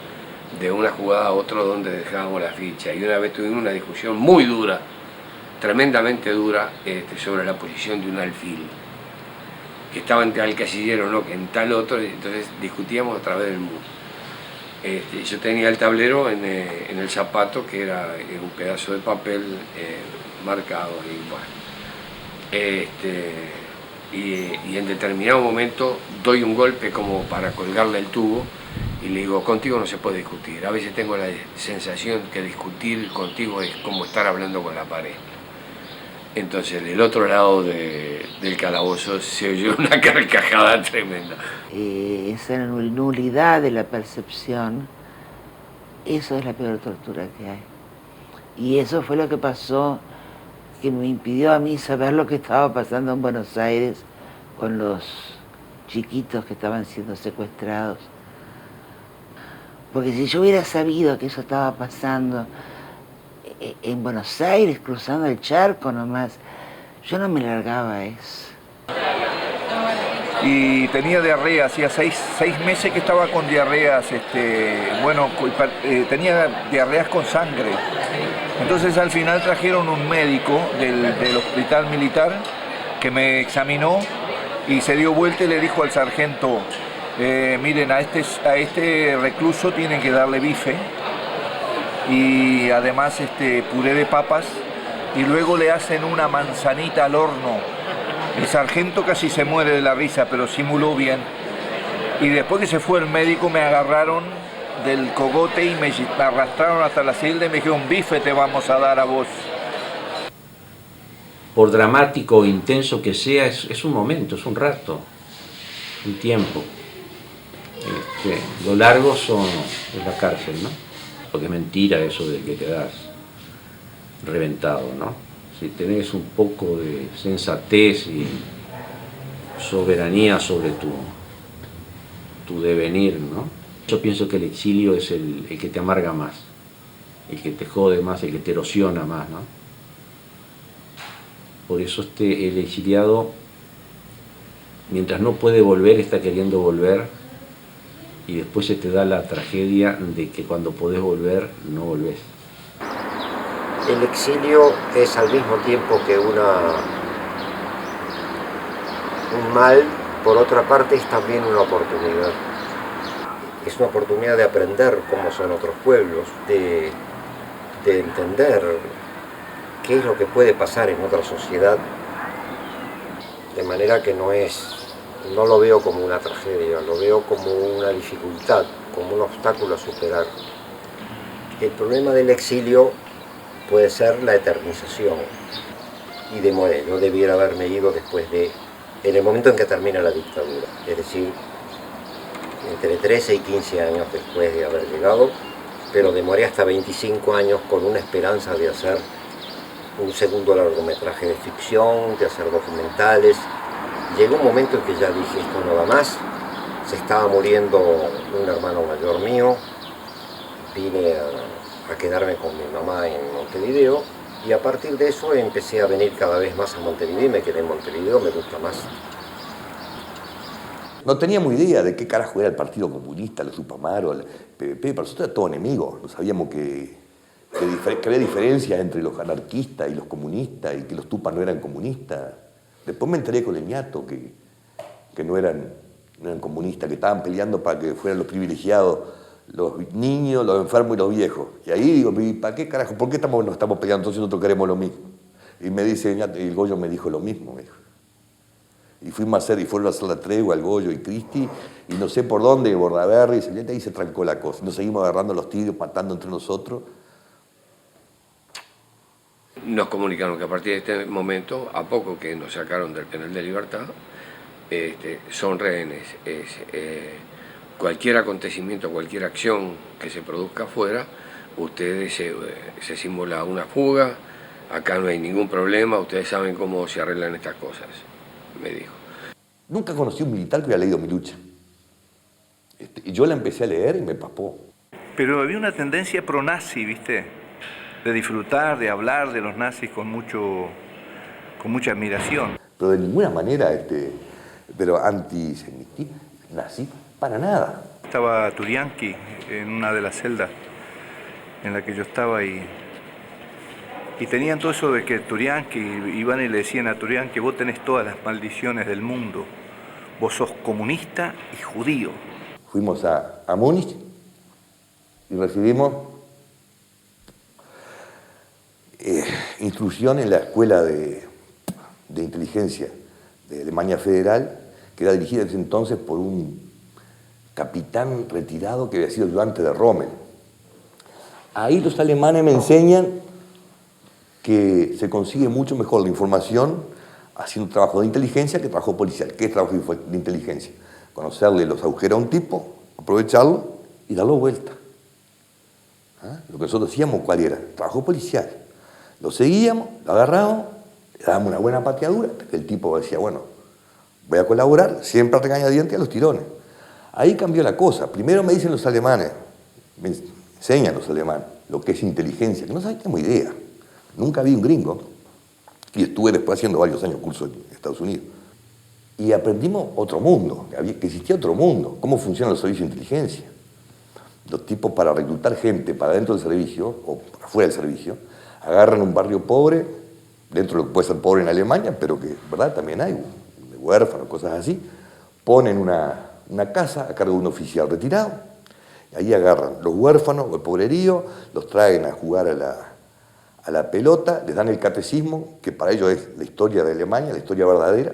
de una jugada a otra donde dejábamos la ficha. Y una vez tuvimos una discusión muy dura, tremendamente dura, sobre la posición de un alfil, que estaba en tal casillero, no, que en tal otro, entonces discutíamos a través del muro. Yo tenía el tablero en el zapato, que era un pedazo de papel marcado y en determinado momento doy un golpe como para colgarle el tubo y le digo, contigo no se puede discutir. A veces tengo la sensación que discutir contigo es como estar hablando con la pared. Entonces del otro lado del calabozo se oyó una carcajada tremenda. Esa nulidad de la percepción, eso es la peor tortura que hay. Y eso fue lo que pasó, que me impidió a mí saber lo que estaba pasando en Buenos Aires con los chiquitos que estaban siendo secuestrados. Porque si yo hubiera sabido que eso estaba pasando en Buenos Aires, cruzando el charco nomás, yo no me largaba a eso. Y tenía diarrea, hacía seis meses que estaba con diarreas, tenía diarreas con sangre. Entonces al final trajeron un médico del hospital militar que me examinó y se dio vuelta y le dijo al sargento, miren, a este recluso tienen que darle bife y además puré de papas y luego le hacen una manzanita al horno. El sargento casi se muere de la risa, pero simuló bien. Y después que se fue el médico me agarraron del cogote y me arrastraron hasta la celda y me dijeron, bife te vamos a dar a vos. Por dramático o intenso que sea, es un momento, es un rato, un tiempo. Lo largo es la cárcel, ¿no? Porque es mentira eso de que quedás reventado, ¿no? Si tenés un poco de sensatez y soberanía sobre tu devenir, ¿no? Yo pienso que el exilio es el que te amarga más, el que te jode más, el que te erosiona más, ¿no? Por eso el exiliado, mientras no puede volver, está queriendo volver, y después se te da la tragedia de que cuando podés volver, no volvés. El exilio es al mismo tiempo que un mal, por otra parte es también una oportunidad. Es una oportunidad de aprender cómo son otros pueblos, de entender qué es lo que puede pasar en otra sociedad, de manera que no lo veo como una tragedia, lo veo como una dificultad, como un obstáculo a superar. El problema del exilio puede ser la eternización, y demoré, no debiera haberme ido en el momento en que termina la dictadura, es decir, entre 13 y 15 años después de haber llegado, pero demoré hasta 25 años con una esperanza de hacer un segundo largometraje de ficción, de hacer documentales. Llegó un momento en que ya dije, esto no va más, se estaba muriendo un hermano mayor mío, vine a quedarme con mi mamá en Montevideo, y a partir de eso empecé a venir cada vez más a Montevideo y me quedé en Montevideo, me gusta más. No teníamos idea de qué carajo era el Partido Comunista, los Tupamaro, el PPP, para nosotros era todo enemigo. No sabíamos que había diferencias entre los anarquistas y los comunistas y que los Tupas no eran comunistas. Después me enteré con el ñato que no eran comunistas, que estaban peleando para que fueran los privilegiados los niños, los enfermos y los viejos. Y ahí digo, ¿para qué carajo? ¿Por qué nos estamos peleando? Entonces nosotros queremos lo mismo. Y me dice el ñato, y el Goyo me dijo lo mismo, me dijo. Y fueron a hacer la tregua, el Goyo y Cristi, y no sé por dónde, Bordaberry, y ahí se trancó la cosa. Nos seguimos agarrando los tiros, matando entre nosotros. Nos comunicaron que a partir de este momento, a poco que nos sacaron del penal de libertad, son rehenes. Cualquier acontecimiento, cualquier acción que se produzca afuera, ustedes se simula una fuga, acá no hay ningún problema, ustedes saben cómo se arreglan estas cosas, me dijo. Nunca conocí un militar que hubiera leído Mi lucha. Y yo la empecé a leer y me papó. Pero había una tendencia pro-nazi, ¿viste? De disfrutar, de hablar de los nazis con mucha admiración. Pero de ninguna manera, pero antisemitismo, nazi, para nada. Estaba Turianki en una de las celdas en la que yo estaba y tenían todo eso de que Turianki, iban y le decían a Turianki, vos tenés todas las maldiciones del mundo, vos sos comunista y judío. Fuimos a Múnich y recibimos instrucción en la escuela de inteligencia de Alemania Federal, que era dirigida en ese entonces por un capitán retirado que había sido ayudante de Rommel. Ahí los alemanes me enseñan que se consigue mucho mejor la información haciendo trabajo de inteligencia que trabajo policial. ¿Qué es trabajo de inteligencia? Conocerle los agujeros a un tipo, aprovecharlo y darlo vuelta. ¿Ah? Lo que nosotros hacíamos, ¿cuál era? Trabajo policial. Lo seguíamos, lo agarrábamos, le dábamos una buena pateadura, hasta que el tipo decía, bueno, voy a colaborar, siempre a regañadientes a los tirones. Ahí cambió la cosa. Primero me dicen los alemanes, me enseñan los alemanes lo que es inteligencia, que no teníamos idea. Nunca vi un gringo, y estuve después haciendo varios años cursos en Estados Unidos. Y aprendimos otro mundo, que existía otro mundo, cómo funcionan los servicios de inteligencia. Los tipos para reclutar gente para dentro del servicio, o para fuera del servicio, agarran un barrio pobre, dentro de lo que puede ser pobre en Alemania, pero que, ¿verdad?, también hay huérfanos, cosas así, ponen una casa a cargo de un oficial retirado, y ahí agarran los huérfanos o el pobrerío, los traen a jugar a la pelota, les dan el catecismo, que para ellos es la historia de Alemania, la historia verdadera,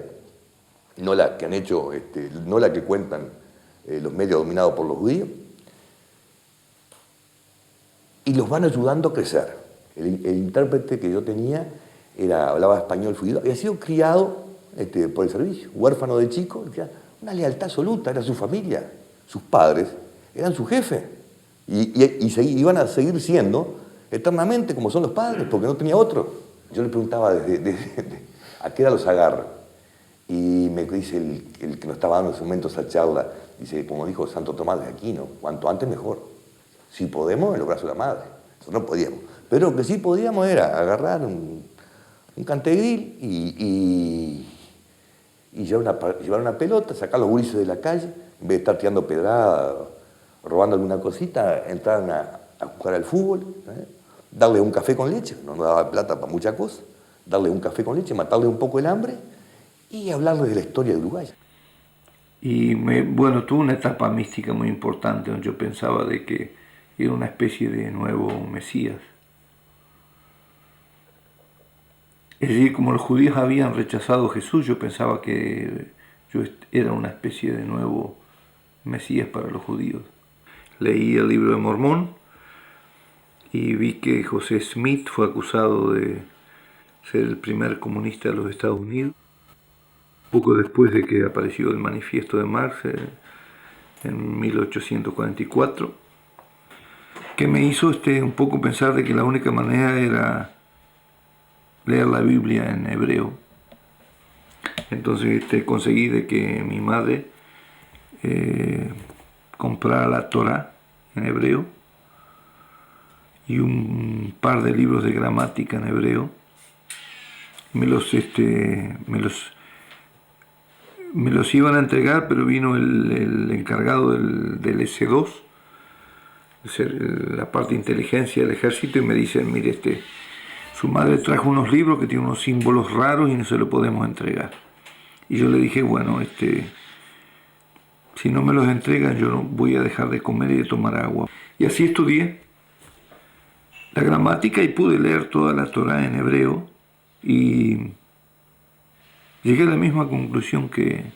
no la que han hecho, no la que cuentan los medios dominados por los judíos, y los van ayudando a crecer. El intérprete que yo tenía hablaba español fluido, había sido criado por el servicio, huérfano de chico, una lealtad absoluta, era su familia, sus padres eran su jefe, y iban a seguir siendo eternamente como son los padres, porque no tenía otro. Yo le preguntaba a qué edad los agarra, y me dice el que nos estaba dando en ese momento esa charla, dice, como dijo Santo Tomás de Aquino, cuanto antes mejor. Si podemos, en los brazos de la madre. Eso no podíamos. Pero lo que sí podíamos era agarrar un cantegril y llevar una pelota, sacar los gurises de la calle, en vez de estar tirando pedrada, robando alguna cosita, entrar a jugar al fútbol, darle un café con leche, no nos daba plata para muchas cosas, darle un café con leche, matarle un poco el hambre y hablarles de la historia de Uruguay. Y bueno, tuve una etapa mística muy importante donde yo pensaba de que era una especie de nuevo Mesías. Es decir, como los judíos habían rechazado a Jesús, yo pensaba que yo era una especie de nuevo Mesías para los judíos. Leí el libro de Mormón y vi que José Smith fue acusado de ser el primer comunista de los Estados Unidos, poco después de que apareció el manifiesto de Marx en 1844, que me hizo un poco pensar de que la única manera era leer la Biblia en hebreo. Entonces conseguí de que mi madre comprara la Torá en hebreo y un par de libros de gramática en hebreo. Me los iban a entregar, pero vino el encargado del S2, la parte de inteligencia del ejército, y me dicen, mire, su madre trajo unos libros que tienen unos símbolos raros y no se los podemos entregar. Y yo le dije, bueno, si no me los entregan, yo no voy a dejar de comer y de tomar agua. Y así estudié la gramática y pude leer toda la Torá en hebreo y llegué a la misma conclusión que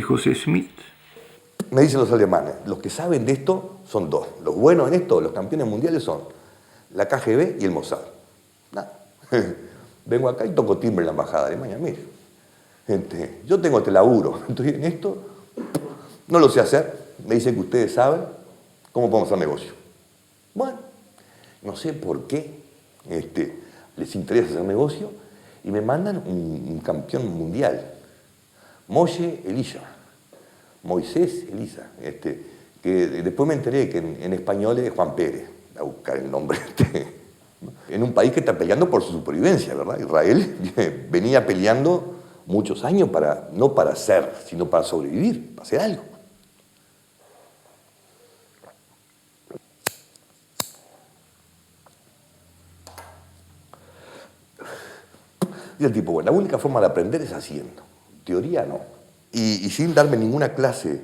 José Smith. Me dicen los alemanes, los que saben de esto son dos. Los buenos en esto, los campeones mundiales son la KGB y el Mossad. Vengo acá y toco timbre en la embajada de Alemania, mire. Yo tengo este laburo, estoy en esto, no lo sé hacer, me dicen que ustedes saben cómo podemos hacer negocio. Bueno, no sé por qué les interesa hacer negocio y me mandan un campeón mundial, Moshe Elisha, Moisés Elisa, que después me enteré que en español es Juan Pérez, a buscar el nombre. En un país que está peleando por su supervivencia, ¿verdad? Israel venía peleando muchos años no para ser, sino para sobrevivir, para hacer algo. Y el tipo, bueno, la única forma de aprender es haciendo. Teoría no. Y sin darme ninguna clase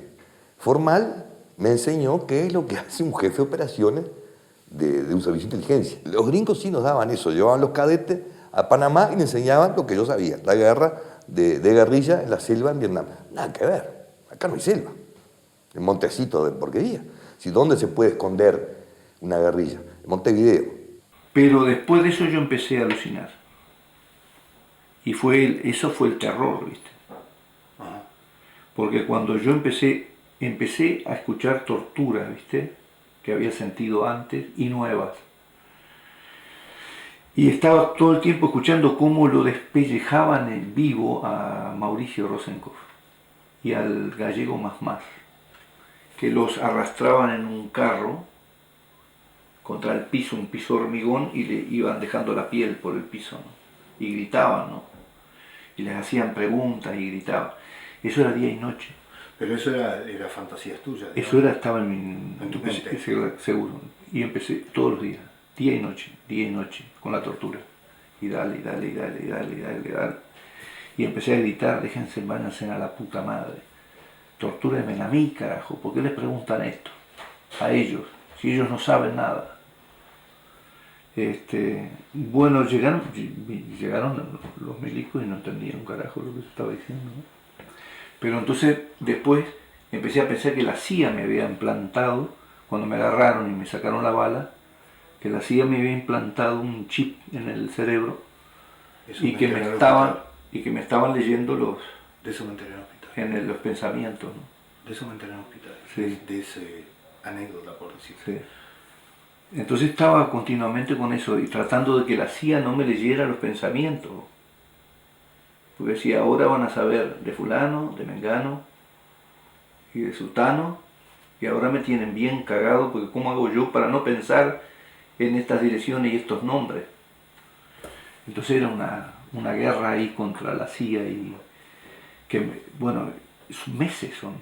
formal, me enseñó qué es lo que hace un jefe de operaciones de un servicio de inteligencia. Los gringos sí nos daban eso, llevaban los cadetes a Panamá y le enseñaban lo que yo sabía, la guerra de guerrilla en la selva en Vietnam. Nada que ver, acá no hay selva, el montecito de porquería. Si ¿dónde se puede esconder una guerrilla? En Montevideo. Pero después de eso yo empecé a alucinar. Y eso fue el terror, ¿viste? Porque cuando yo empecé a escuchar torturas, ¿viste? Que había sentido antes y nuevas. Y estaba todo el tiempo escuchando cómo lo despellejaban en vivo a Mauricio Rosenkopf y al gallego Más, que los arrastraban en un carro contra el piso, un piso de hormigón, y le iban dejando la piel por el piso, ¿no? Y gritaban, ¿no? Y les hacían preguntas y gritaban. Eso era día y noche. Pero eso era fantasías tuyas. Eso estaba en tu mente. Seguro. Y empecé todos los días, día y noche, con la tortura. Y dale. Y empecé a gritar, déjense, váyanse a la puta madre. Tortúrenme a mí, carajo. ¿Por qué les preguntan esto? A ellos, si ellos no saben nada. Bueno, llegaron los milicos y no entendían un carajo lo que se estaba diciendo, ¿no? Pero entonces después empecé a pensar que la CIA me había implantado, cuando me agarraron y me sacaron la bala, que la CIA me había implantado un chip en el cerebro y que me estaban leyendo los... De eso me enteré en el hospital. Los pensamientos, ¿no? De eso me enteré en el hospital. Sí. De esa anécdota, por decirlo. Sí. Entonces estaba continuamente con eso y tratando de que la CIA no me leyera los pensamientos. Porque decía, ahora van a saber de fulano, de mengano y de sultano, y ahora me tienen bien cagado porque ¿cómo hago yo para no pensar en estas direcciones y estos nombres? Entonces era una guerra ahí contra la CIA y que, bueno, meses son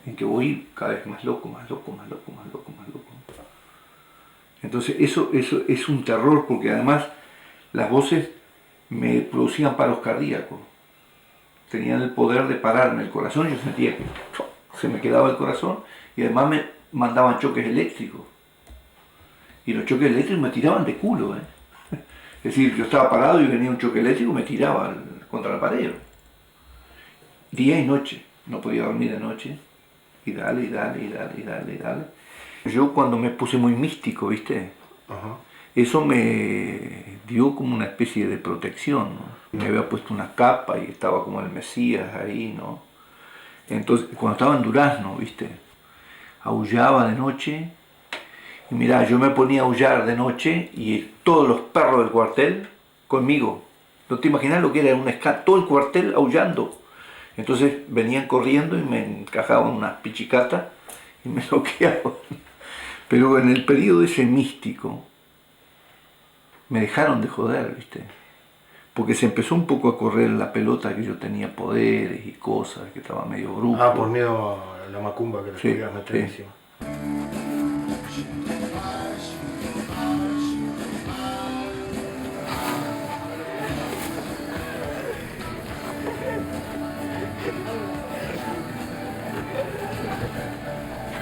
en que voy cada vez más loco. Entonces eso es un terror porque además las voces me producían paros cardíacos. Tenían el poder de pararme el corazón, yo sentía que se me quedaba el corazón y además me mandaban choques eléctricos. Y los choques eléctricos me tiraban de culo, ¿eh? Es decir, yo estaba parado y venía un choque eléctrico y me tiraba contra la pared. Día y noche, no podía dormir de noche. Y dale. Yo cuando me puse muy místico, ¿viste? Eso me dio como una especie de protección, ¿no? Me había puesto una capa y estaba como el Mesías ahí, ¿no? Entonces, cuando estaba en Durazno, ¿viste? Aullaba de noche. Y mirá, yo me ponía a aullar de noche y todos los perros del cuartel conmigo. No te imaginas lo que era todo el cuartel aullando. Entonces venían corriendo y me encajaban unas pichicatas y me bloqueaban. Pero en el periodo ese místico me dejaron de joder, ¿viste? Porque se empezó un poco a correr la pelota que yo tenía poderes y cosas, que estaba medio brujo. Ah, por miedo a la macumba que le podías meter encima.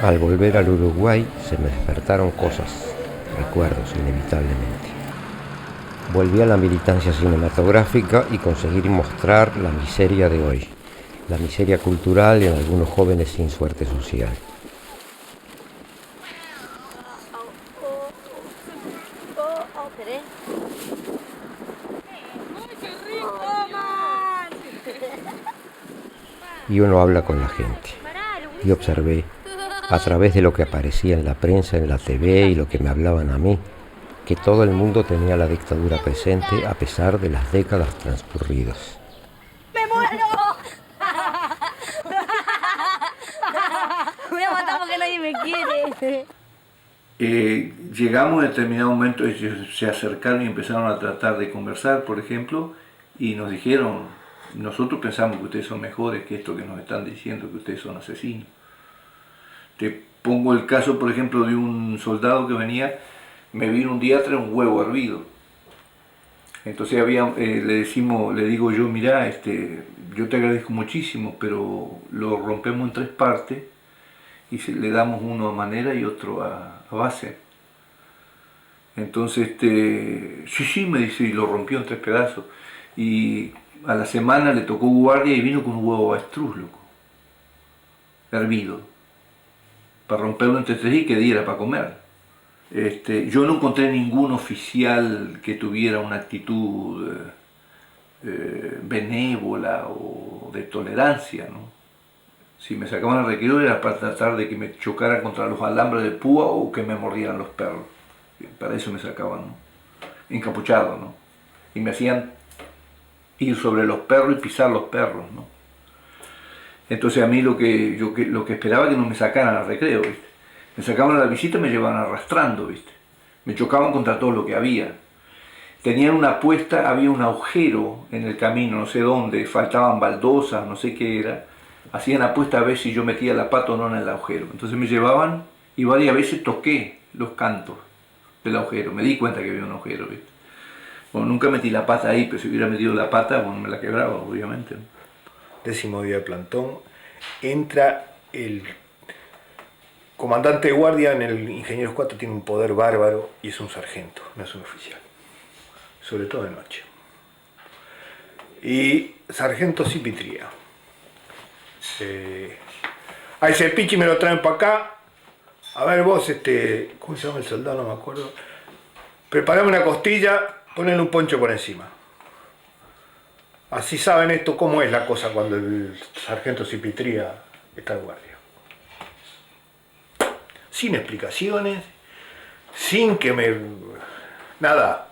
Al volver al Uruguay se me despertaron cosas, recuerdos inevitablemente. Volví a la militancia cinematográfica y conseguí mostrar la miseria de hoy, la miseria cultural en algunos jóvenes sin suerte social. Y uno habla con la gente. Y observé, a través de lo que aparecía en la prensa, en la TV y lo que me hablaban a mí, que todo el mundo tenía la dictadura presente a pesar de las décadas transcurridas. ¡Me muero! Voy a matar porque no hay Llegamos a determinado momento, ellos se acercaron y empezaron a tratar de conversar, por ejemplo, y nos dijeron, nosotros pensamos que ustedes son mejores que esto que nos están diciendo, que ustedes son asesinos. Te pongo el caso, por ejemplo, de un soldado que venía, me vino un día a traer un huevo hervido. Entonces le digo yo, mirá, yo te agradezco muchísimo, pero lo rompemos en 3 partes y le damos uno a manera y otro a base. Entonces, sí, me dice, y lo rompió en 3 pedazos. Y a la semana le tocó guardia y vino con un huevo avestruz, loco, hervido, para romperlo entre 3 y que diera para comer. Yo no encontré ningún oficial que tuviera una actitud benévola o de tolerancia, ¿no? Si me sacaban al recreo era para tratar de que me chocaran contra los alambres de púa o que me mordieran los perros. Para eso me sacaban, ¿no? Encapuchado, ¿no? Y me hacían ir sobre los perros y pisar los perros, ¿no? Entonces a mí lo que esperaba que no me sacaran al recreo, ¿viste? Me sacaban a la visita y me llevaban arrastrando, ¿viste? Me chocaban contra todo lo que había. Tenían una apuesta, había un agujero en el camino, no sé dónde, faltaban baldosas, no sé qué era. Hacían apuesta a ver si yo metía la pata o no en el agujero. Entonces me llevaban y varias veces toqué los cantos del agujero. Me di cuenta que había un agujero, ¿viste? Bueno, nunca metí la pata ahí, pero si hubiera metido la pata, bueno, me la quebraba, obviamente, ¿no? 10º día de plantón, entra el comandante de guardia en el Ingenieros 4, tiene un poder bárbaro y es un sargento, no es un oficial, sobre todo de noche. Y sargento Cipitría. A ese pichi me lo traen para acá. A ver vos, ¿cómo se llama el soldado? No me acuerdo. Preparame una costilla, ponle un poncho por encima. Así saben esto cómo es la cosa cuando el sargento Cipitría está en guardia. Sin explicaciones, sin que me... Nada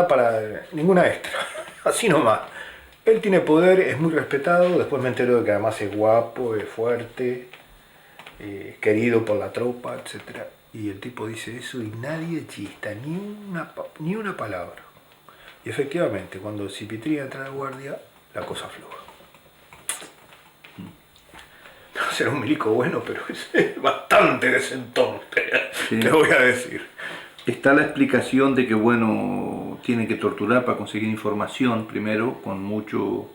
para... ninguna extra. Así nomás. Él tiene poder, es muy respetado, después me entero de que además es guapo, es fuerte, querido por la tropa, etc. Y el tipo dice eso y nadie chista, ni una palabra. Y efectivamente, cuando Cipitría entra a la guardia, la cosa afloja. No será un milico bueno, pero es bastante decentón, Sí. te voy a decir. Está la explicación de que, bueno, tienen que torturar para conseguir información, primero, con mucho...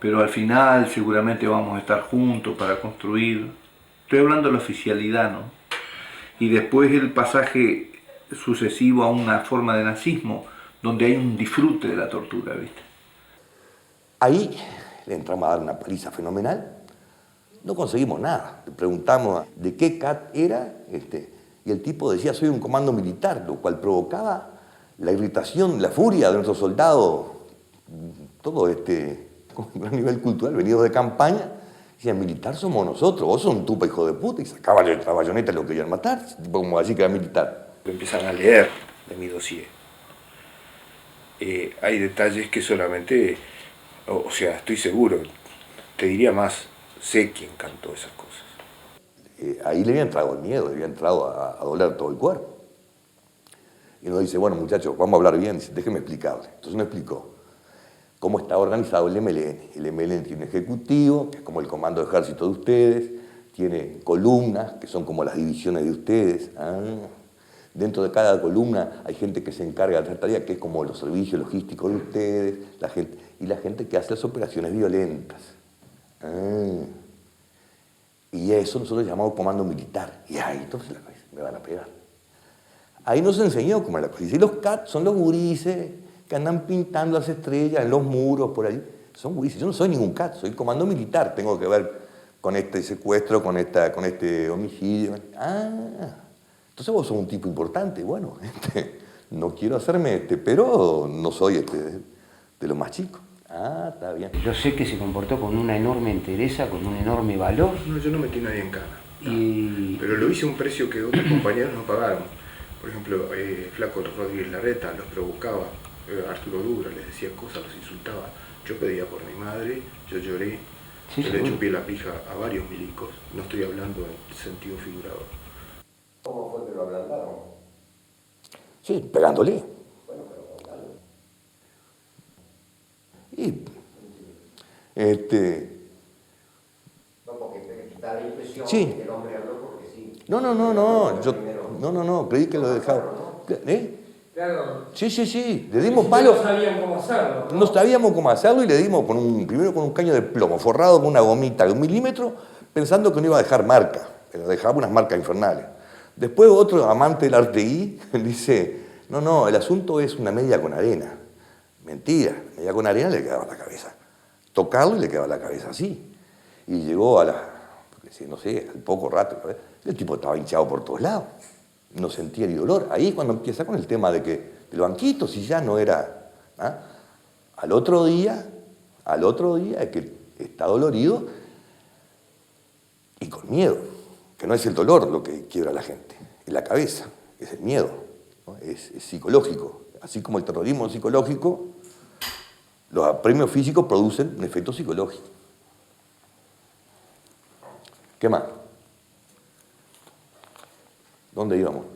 Pero al final seguramente vamos a estar juntos para construir... Estoy hablando de la oficialidad, ¿no? Y después el pasaje sucesivo a una forma de nazismo, donde hay un disfrute de la tortura, ¿viste? Ahí le entramos a dar una paliza fenomenal. No conseguimos nada. Le preguntamos de qué CAT era, y el tipo decía, soy un comando militar, lo cual provocaba la irritación, la furia de nuestros soldados, todo con un gran nivel cultural, venidos de campaña. Decían, militar somos nosotros, vos sos un tupa hijo de puta, y sacaban la bayoneta y lo querían matar, tipo como así que era militar. Empiezan a leer de mi dossier. Hay detalles que solamente, o sea, estoy seguro, te diría más, sé quién cantó esas cosas. Ahí le había entrado el miedo, le había entrado a doler todo el cuerpo. Y nos dice, bueno muchachos, vamos a hablar bien, dice, déjenme explicarle. Entonces nos explicó cómo está organizado el MLN. El MLN tiene un ejecutivo, que es como el comando de ejército de ustedes, tiene columnas, que son como las divisiones de ustedes. Dentro de cada columna hay gente que se encarga de hacer tareas, que es como los servicios logísticos de ustedes, y la gente que hace las operaciones violentas. Y eso nosotros llamamos comando militar. Y ahí entonces me van a pegar. Ahí nos enseñó cómo era la cosa. Y los CAT son los gurises que andan pintando las estrellas en los muros por ahí. Son gurises. Yo no soy ningún CAT, soy comando militar. Tengo que ver con este secuestro, con este homicidio. Entonces vos sos un tipo importante. Bueno, no quiero hacerme pero no soy de los más chicos. Está bien. Yo sé que se comportó con una enorme entereza, con un enorme valor. No, yo no metí a nadie en cana. Pero lo hice a un precio que otros compañeros no pagaron. Por ejemplo, Flaco Rodríguez Larreta los provocaba, Arturo Dura les decía cosas, los insultaba. Yo pedía por mi madre, yo lloré, yo le chupé la pija a varios milicos. No estoy hablando en sentido figurado. ¿Cómo fue que lo ablandaron? Sí, pegándole. Y No, porque da la impresión sí. de que el hombre habló porque sí. No, creí que lo dejaba. ¿Eh? Claro. Sí, le dimos palo. No sabían cómo hacerlo. No sabíamos cómo hacerlo y le dimos primero con un caño de plomo, forrado con una gomita de 1 milímetro, pensando que no iba a dejar marca, pero dejaba unas marcas infernales. Después otro amante del Artegui dice, no, el asunto es una media con arena. Mentira, media con arena le quedaba la cabeza. Tocarlo y le quedaba la cabeza así. Y llegó al poco rato, el tipo estaba hinchado por todos lados. No sentía ni dolor. Ahí cuando empieza con el tema del banquito, si ya no era... ¿ah? Al otro día es que está dolorido y con miedo, que no es el dolor lo que quiebra a la gente, es la cabeza, es el miedo, ¿no? Es psicológico. Así como el terrorismo es psicológico, los apremios físicos producen un efecto psicológico. ¿Qué más? ¿Dónde íbamos?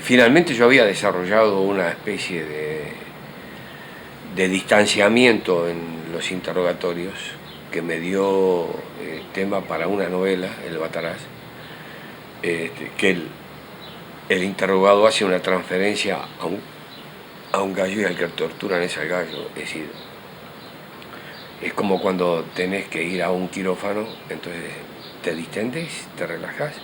Finalmente yo había desarrollado una especie de distanciamiento en los interrogatorios que me dio tema para una novela, El Bataraz, que el interrogado hace una transferencia a un gallo y al que torturan es al gallo. Es decir, es como cuando tenés que ir a un quirófano, entonces te distendés, te relajás,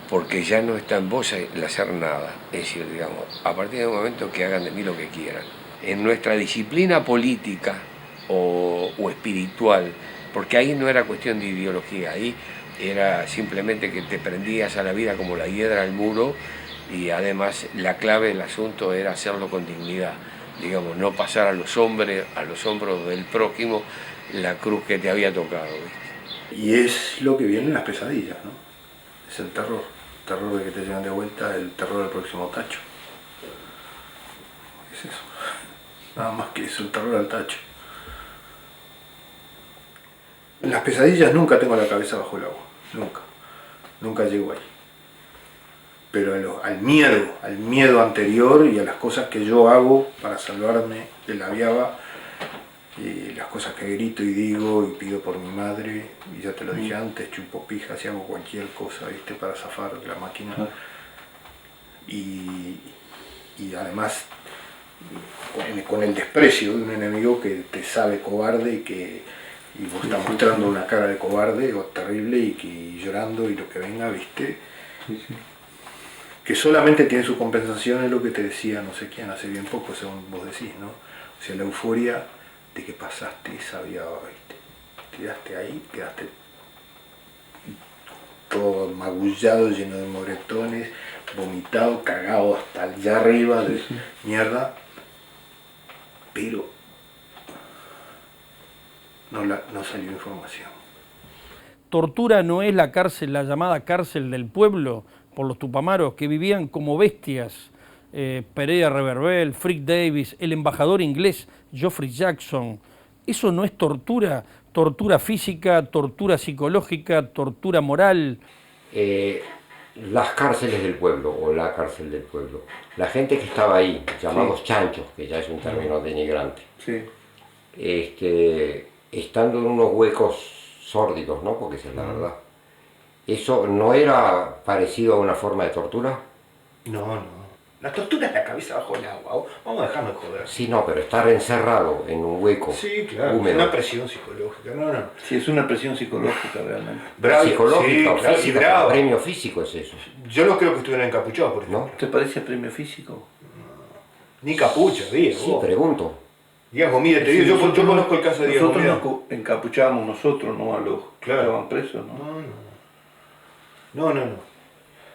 porque ya no está en vos el hacer nada. Es decir, digamos, a partir del momento que hagan de mí lo que quieran. En nuestra disciplina política o espiritual, porque ahí no era cuestión de ideología, ahí era simplemente que te prendías a la vida como la hiedra al muro, y además la clave del asunto era hacerlo con dignidad, digamos, no pasar a los hombros del prójimo la cruz que te había tocado, ¿viste? Y es lo que viene en las pesadillas, ¿no? Es el terror de que te llevan de vuelta, el terror del próximo tacho. Es eso, nada más que eso, el terror al tacho. En las pesadillas nunca tengo la cabeza bajo el agua, nunca llego ahí. Pero al miedo anterior y a las cosas que yo hago para salvarme de la viaba, y las cosas que grito y digo y pido por mi madre, y ya te lo dije antes, chupo pijas y hago cualquier cosa, ¿viste? Para zafar de la máquina. Y además con el desprecio de un enemigo que te sabe cobarde y vos estás mostrando una cara de cobarde o terrible y llorando y lo que venga, ¿viste? Que solamente tiene su compensación en lo que te decía no sé quién hace bien poco, según vos decís, ¿no? O sea, la euforia de que pasaste esa viaba, ¿viste? Tiraste ahí, quedaste todo magullado, lleno de moretones, vomitado, cagado hasta allá arriba de mierda, pero no salió información. Tortura no es la cárcel, la llamada cárcel del pueblo, por los tupamaros que vivían como bestias. Pereira Reverbel, Frick Davis, el embajador inglés Geoffrey Jackson. ¿Eso no es tortura? Tortura física, tortura psicológica, tortura moral. Las cárceles del pueblo, o la cárcel del pueblo. La gente que estaba ahí, llamados chanchos, que ya es un término denigrante. Sí. Estando en unos huecos sórdidos, ¿no? Porque esa es la verdad. ¿Eso no era parecido a una forma de tortura? No. La tortura es la cabeza bajo el agua. Vamos a dejarnos joder. Sí, no, pero estar encerrado en un hueco húmedo. Es una presión psicológica. No. Sí, es una presión psicológica realmente. Psicológica, sí, física, bravo. Premio físico es eso. Yo no creo que estuvieran encapuchados, por ejemplo. ¿Te parece premio físico? Ni capucha, Diego. Sí, pregunto. Diego, mire, te digo, yo conozco el caso de Diego. Nosotros nos encapuchábamos nosotros, no a los que estaban presos, ¿no? No.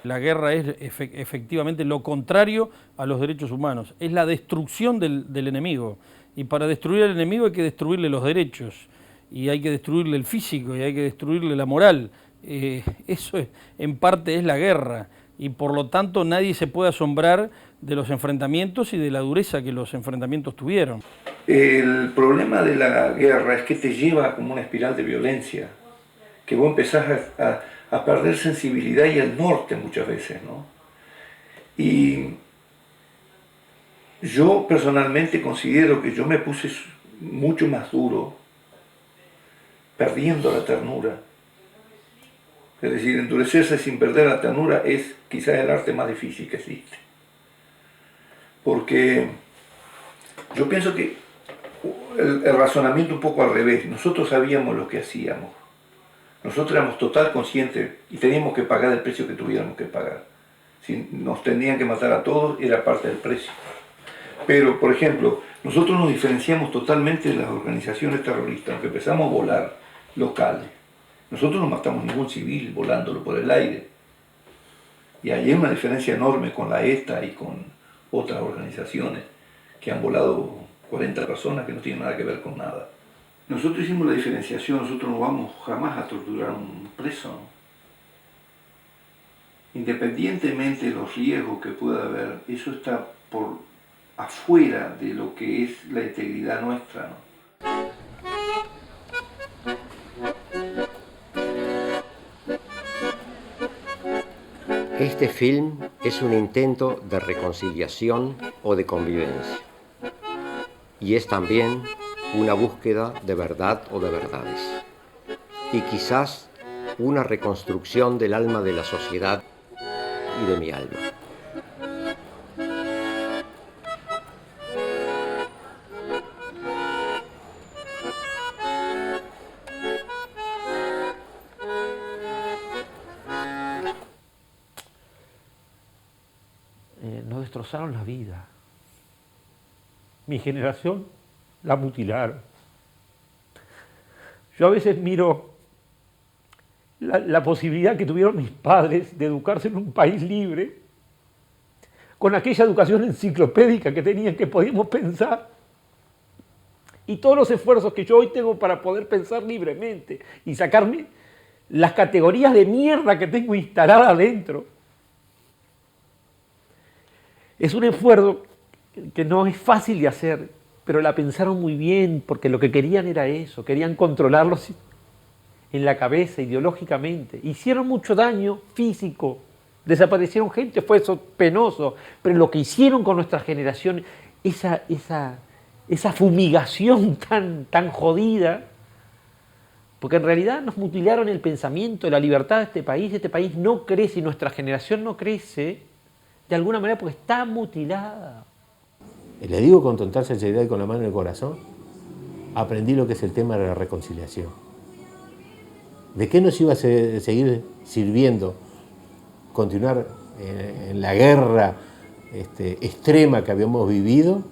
La guerra es efectivamente lo contrario a los derechos humanos, es la destrucción del enemigo. Y para destruir al enemigo hay que destruirle los derechos, y hay que destruirle el físico, y hay que destruirle la moral. Eso en parte es la guerra, y por lo tanto nadie se puede asombrar de los enfrentamientos y de la dureza que los enfrentamientos tuvieron. El problema de la guerra es que te lleva como una espiral de violencia, que vos empezás a perder sensibilidad y el norte muchas veces, ¿no? Y yo personalmente considero que yo me puse mucho más duro, perdiendo la ternura. Es decir, endurecerse sin perder la ternura es quizás el arte más difícil que existe. Porque yo pienso que el razonamiento un poco al revés. Nosotros sabíamos lo que hacíamos. Nosotros éramos total conscientes y teníamos que pagar el precio que tuviéramos que pagar. Si nos tenían que matar a todos, era parte del precio. Pero, por ejemplo, nosotros nos diferenciamos totalmente de las organizaciones terroristas, aunque empezamos a volar locales. Nosotros no matamos ningún civil volándolo por el aire. Y ahí hay una diferencia enorme con la ETA y con otras organizaciones que han volado 40 personas que no tienen nada que ver con nada. Nosotros hicimos la diferenciación, nosotros no vamos jamás a torturar a un preso, ¿no? Independientemente de los riesgos que pueda haber, eso está por afuera de lo que es la integridad nuestra, ¿no? Este film es un intento de reconciliación o de convivencia. Y es también una búsqueda de verdad o de verdades. Y quizás una reconstrucción del alma de la sociedad y de mi alma. Nos destrozaron la vida. Mi generación la mutilaron. Yo a veces miro la posibilidad que tuvieron mis padres de educarse en un país libre, con aquella educación enciclopédica que tenían, que podíamos pensar, y todos los esfuerzos que yo hoy tengo para poder pensar libremente y sacarme las categorías de mierda que tengo instaladas adentro. Es un esfuerzo que no es fácil de hacer, pero la pensaron muy bien, porque lo que querían era eso, querían controlarlos en la cabeza, ideológicamente. Hicieron mucho daño físico, desaparecieron gente, fue eso penoso, pero lo que hicieron con nuestra generación, esa fumigación tan jodida, porque en realidad nos mutilaron el pensamiento, la libertad de este país no crece, y nuestra generación no crece, de alguna manera porque está mutilada. Le digo con total sinceridad y con la mano en el corazón, aprendí lo que es el tema de la reconciliación. ¿De qué nos iba a seguir sirviendo continuar en la guerra extrema que habíamos vivido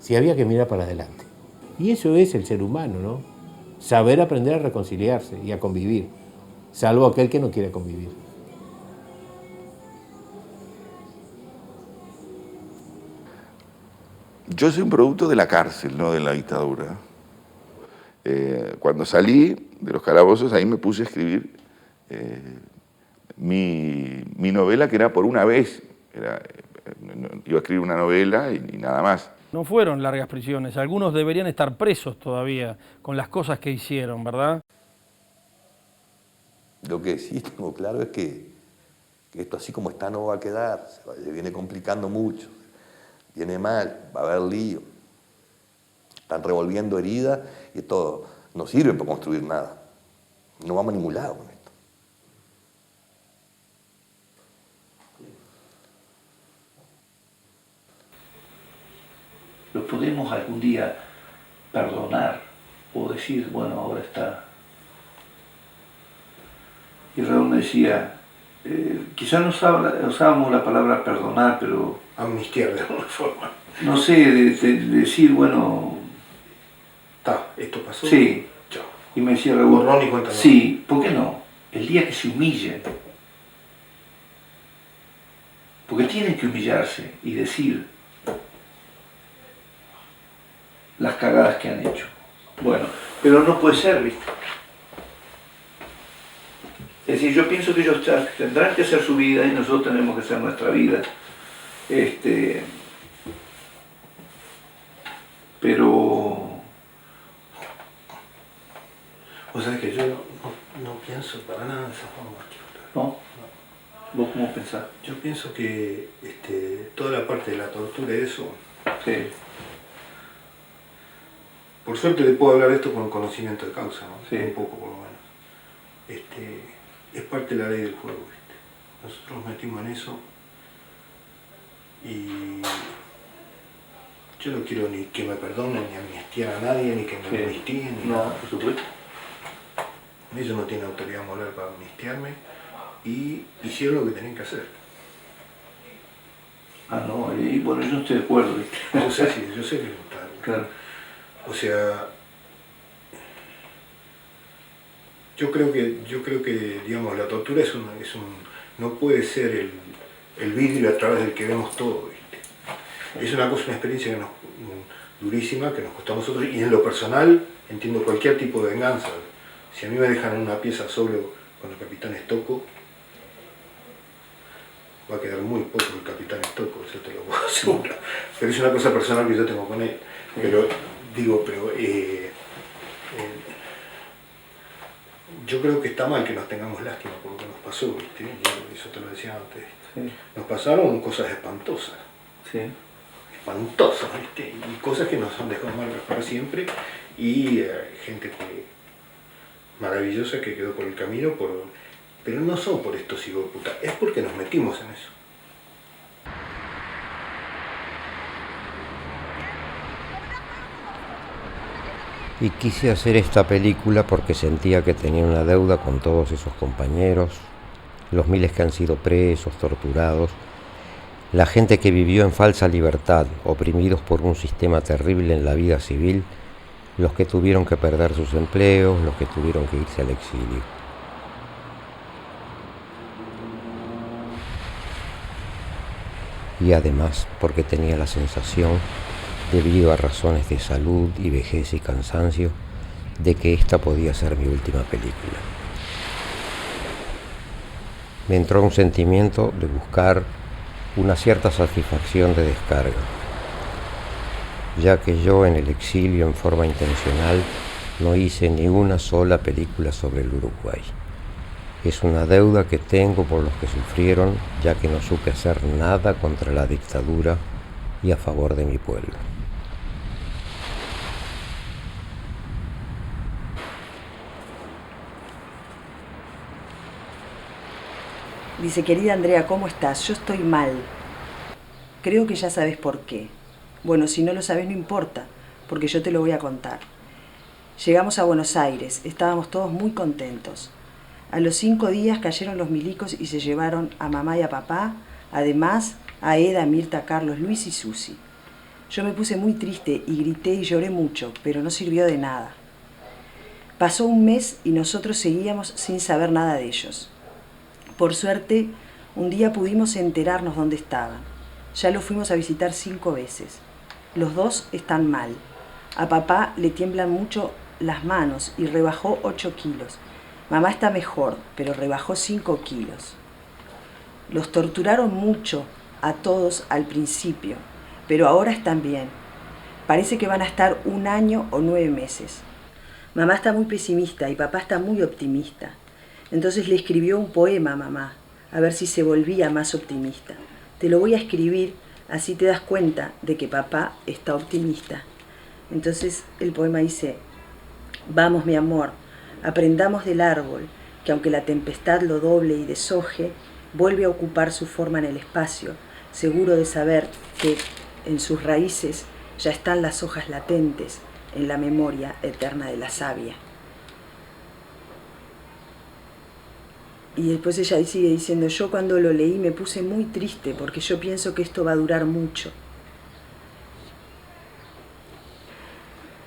si había que mirar para adelante? Y eso es el ser humano, ¿no? Saber aprender a reconciliarse y a convivir, salvo aquel que no quiere convivir. Yo soy un producto de la cárcel, no de la dictadura. Cuando salí de los calabozos, ahí me puse a escribir mi novela, que era por una vez. Iba a escribir una novela y nada más. No fueron largas prisiones, algunos deberían estar presos todavía con las cosas que hicieron, ¿verdad? Lo que sí tengo claro es que esto así como está no va a quedar, se viene complicando mucho. Viene mal, va a haber lío. Están revolviendo heridas y esto no sirve para construir nada. No vamos a ningún lado con esto. ¿Lo podemos algún día perdonar o decir, bueno, ahora está? Y Raúl me decía, quizás no usábamos la palabra perdonar, pero amnistiar de alguna forma. No sé, de decir, bueno... esto pasó. Sí. Chao. Y me decía Raúl, borrón y cuenta nueva. Sí, ¿por qué no? El día que se humillen. Porque tienen que humillarse y decir las cagadas que han hecho. Bueno, pero no puede ser, ¿viste? Es decir, yo pienso que ellos tendrán que hacer su vida y nosotros tenemos que hacer nuestra vida. Pero... O sea que yo no pienso pienso para nada de esa forma, Archibald. ¿No? ¿Vos cómo pensás? Yo pienso que toda la parte de la tortura y eso... Sí. Por suerte le puedo hablar de esto con conocimiento de causa, ¿no? Sí. Un poco por lo menos. Es parte de la ley del juego, ¿viste? Nosotros nos metimos en eso y yo no quiero ni que me perdonen, ni amnistiar a nadie, ni que me amnistíen, ni nada. Por supuesto. Ellos no tienen autoridad moral para amnistiarme y hicieron lo que tenían que hacer. Ah, no, y bueno, yo no estoy de acuerdo, ¿viste? Yo sé que no está de acuerdo. Claro. O sea, yo creo que digamos, la tortura no puede ser el vidrio a través del que vemos todo, ¿viste? Es una experiencia durísima que nos costó a nosotros, y en lo personal entiendo cualquier tipo de venganza. Si a mí me dejan en una pieza solo con el capitán Stocco, va a quedar muy poco el capitán Stocco, eso te lo puedo asegurar. Pero es una cosa personal que yo tengo con él. Pero yo creo que está mal que nos tengamos lástima por lo que nos pasó, ¿viste? Eso te lo decía antes. Sí. Nos pasaron cosas espantosas. Sí. Espantosas, ¿viste? Y cosas que nos han dejado marcas para siempre, y gente maravillosa que quedó por el camino, pero no son por estos hijos de puta, es porque nos metimos en eso. Y quise hacer esta película porque sentía que tenía una deuda con todos esos compañeros, los miles que han sido presos, torturados, la gente que vivió en falsa libertad, oprimidos por un sistema terrible en la vida civil, los que tuvieron que perder sus empleos, los que tuvieron que irse al exilio. Y además porque tenía la sensación, debido a razones de salud y vejez y cansancio, de que esta podía ser mi última película. Me entró un sentimiento de buscar una cierta satisfacción de descarga, ya que yo en el exilio en forma intencional no hice ni una sola película sobre el Uruguay. Es una deuda que tengo por los que sufrieron, ya que no supe hacer nada contra la dictadura y a favor de mi pueblo. Dice, querida Andrea, ¿cómo estás? Yo estoy mal. Creo que ya sabes por qué. Bueno, si no lo sabes no importa, porque yo te lo voy a contar. Llegamos a Buenos Aires, estábamos todos muy contentos. A los 5 días cayeron los milicos y se llevaron a mamá y a papá, además a Eda, Mirta, Carlos, Luis y Susi. Yo me puse muy triste y grité y lloré mucho, pero no sirvió de nada. Pasó un mes y nosotros seguíamos sin saber nada de ellos. Por suerte, un día pudimos enterarnos dónde estaban. Ya los fuimos a visitar 5 veces. Los dos están mal. A papá le tiemblan mucho las manos y rebajó 8 kilos. Mamá está mejor, pero rebajó 5 kilos. Los torturaron mucho a todos al principio, pero ahora están bien. Parece que van a estar 1 año o 9 meses. Mamá está muy pesimista y papá está muy optimista. Entonces le escribió un poema a mamá, a ver si se volvía más optimista. Te lo voy a escribir, así te das cuenta de que papá está optimista. Entonces el poema dice: vamos mi amor, aprendamos del árbol, que aunque la tempestad lo doble y deshoje, vuelve a ocupar su forma en el espacio, seguro de saber que en sus raíces ya están las hojas latentes en la memoria eterna de la savia. Y después ella sigue diciendo, yo cuando lo leí me puse muy triste porque yo pienso que esto va a durar mucho.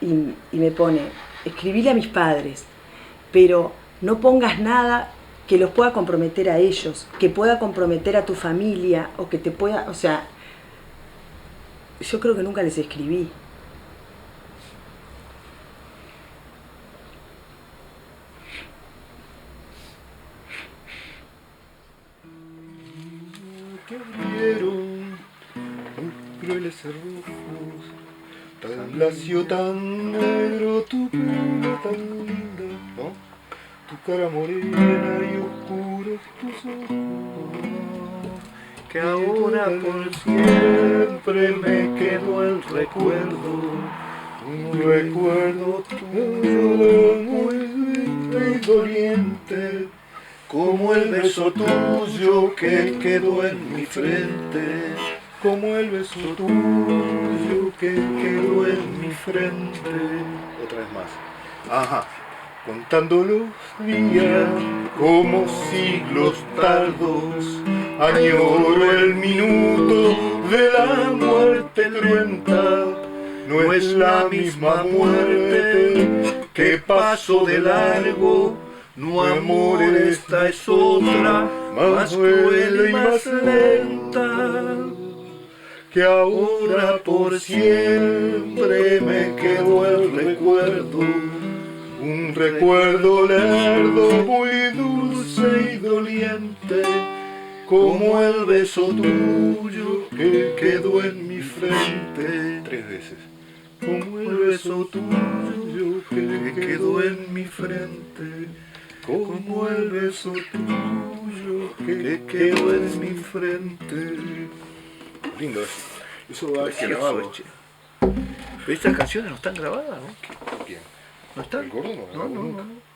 Y me pone, escribile a mis padres, pero no pongas nada que los pueda comprometer a ellos, que pueda comprometer a tu familia, o que te pueda, o sea, yo creo que nunca les escribí. Que abrieron crueles cerrojos, tan lacio, tan negro, tu pelo tan linda, ¿no? tu cara morena y oscuros tus ojos, que ahora por siempre me quedó el recuerdo, un recuerdo tuyo muy doliente, como el beso tuyo que quedó en mi frente, como el beso tuyo que quedó en mi frente. Otra vez más. Ajá. Contando los días como siglos tardos, añoro el minuto de la muerte cruenta. No es la misma muerte que paso de largo, no amor, esta es otra, más cruel y más lenta, que ahora por siempre me quedó el recuerdo, un recuerdo lerdo, muy dulce y doliente, como el beso tuyo que quedó en mi frente. 3 veces. Como el beso tuyo que quedó en mi frente, como el beso tuyo que quedó en mi frente. Lindo eso. Eso va a ser grabado, che. Pero estas canciones no están grabadas, ¿no? ¿Quién? ¿No están? ¿El gordo no? No.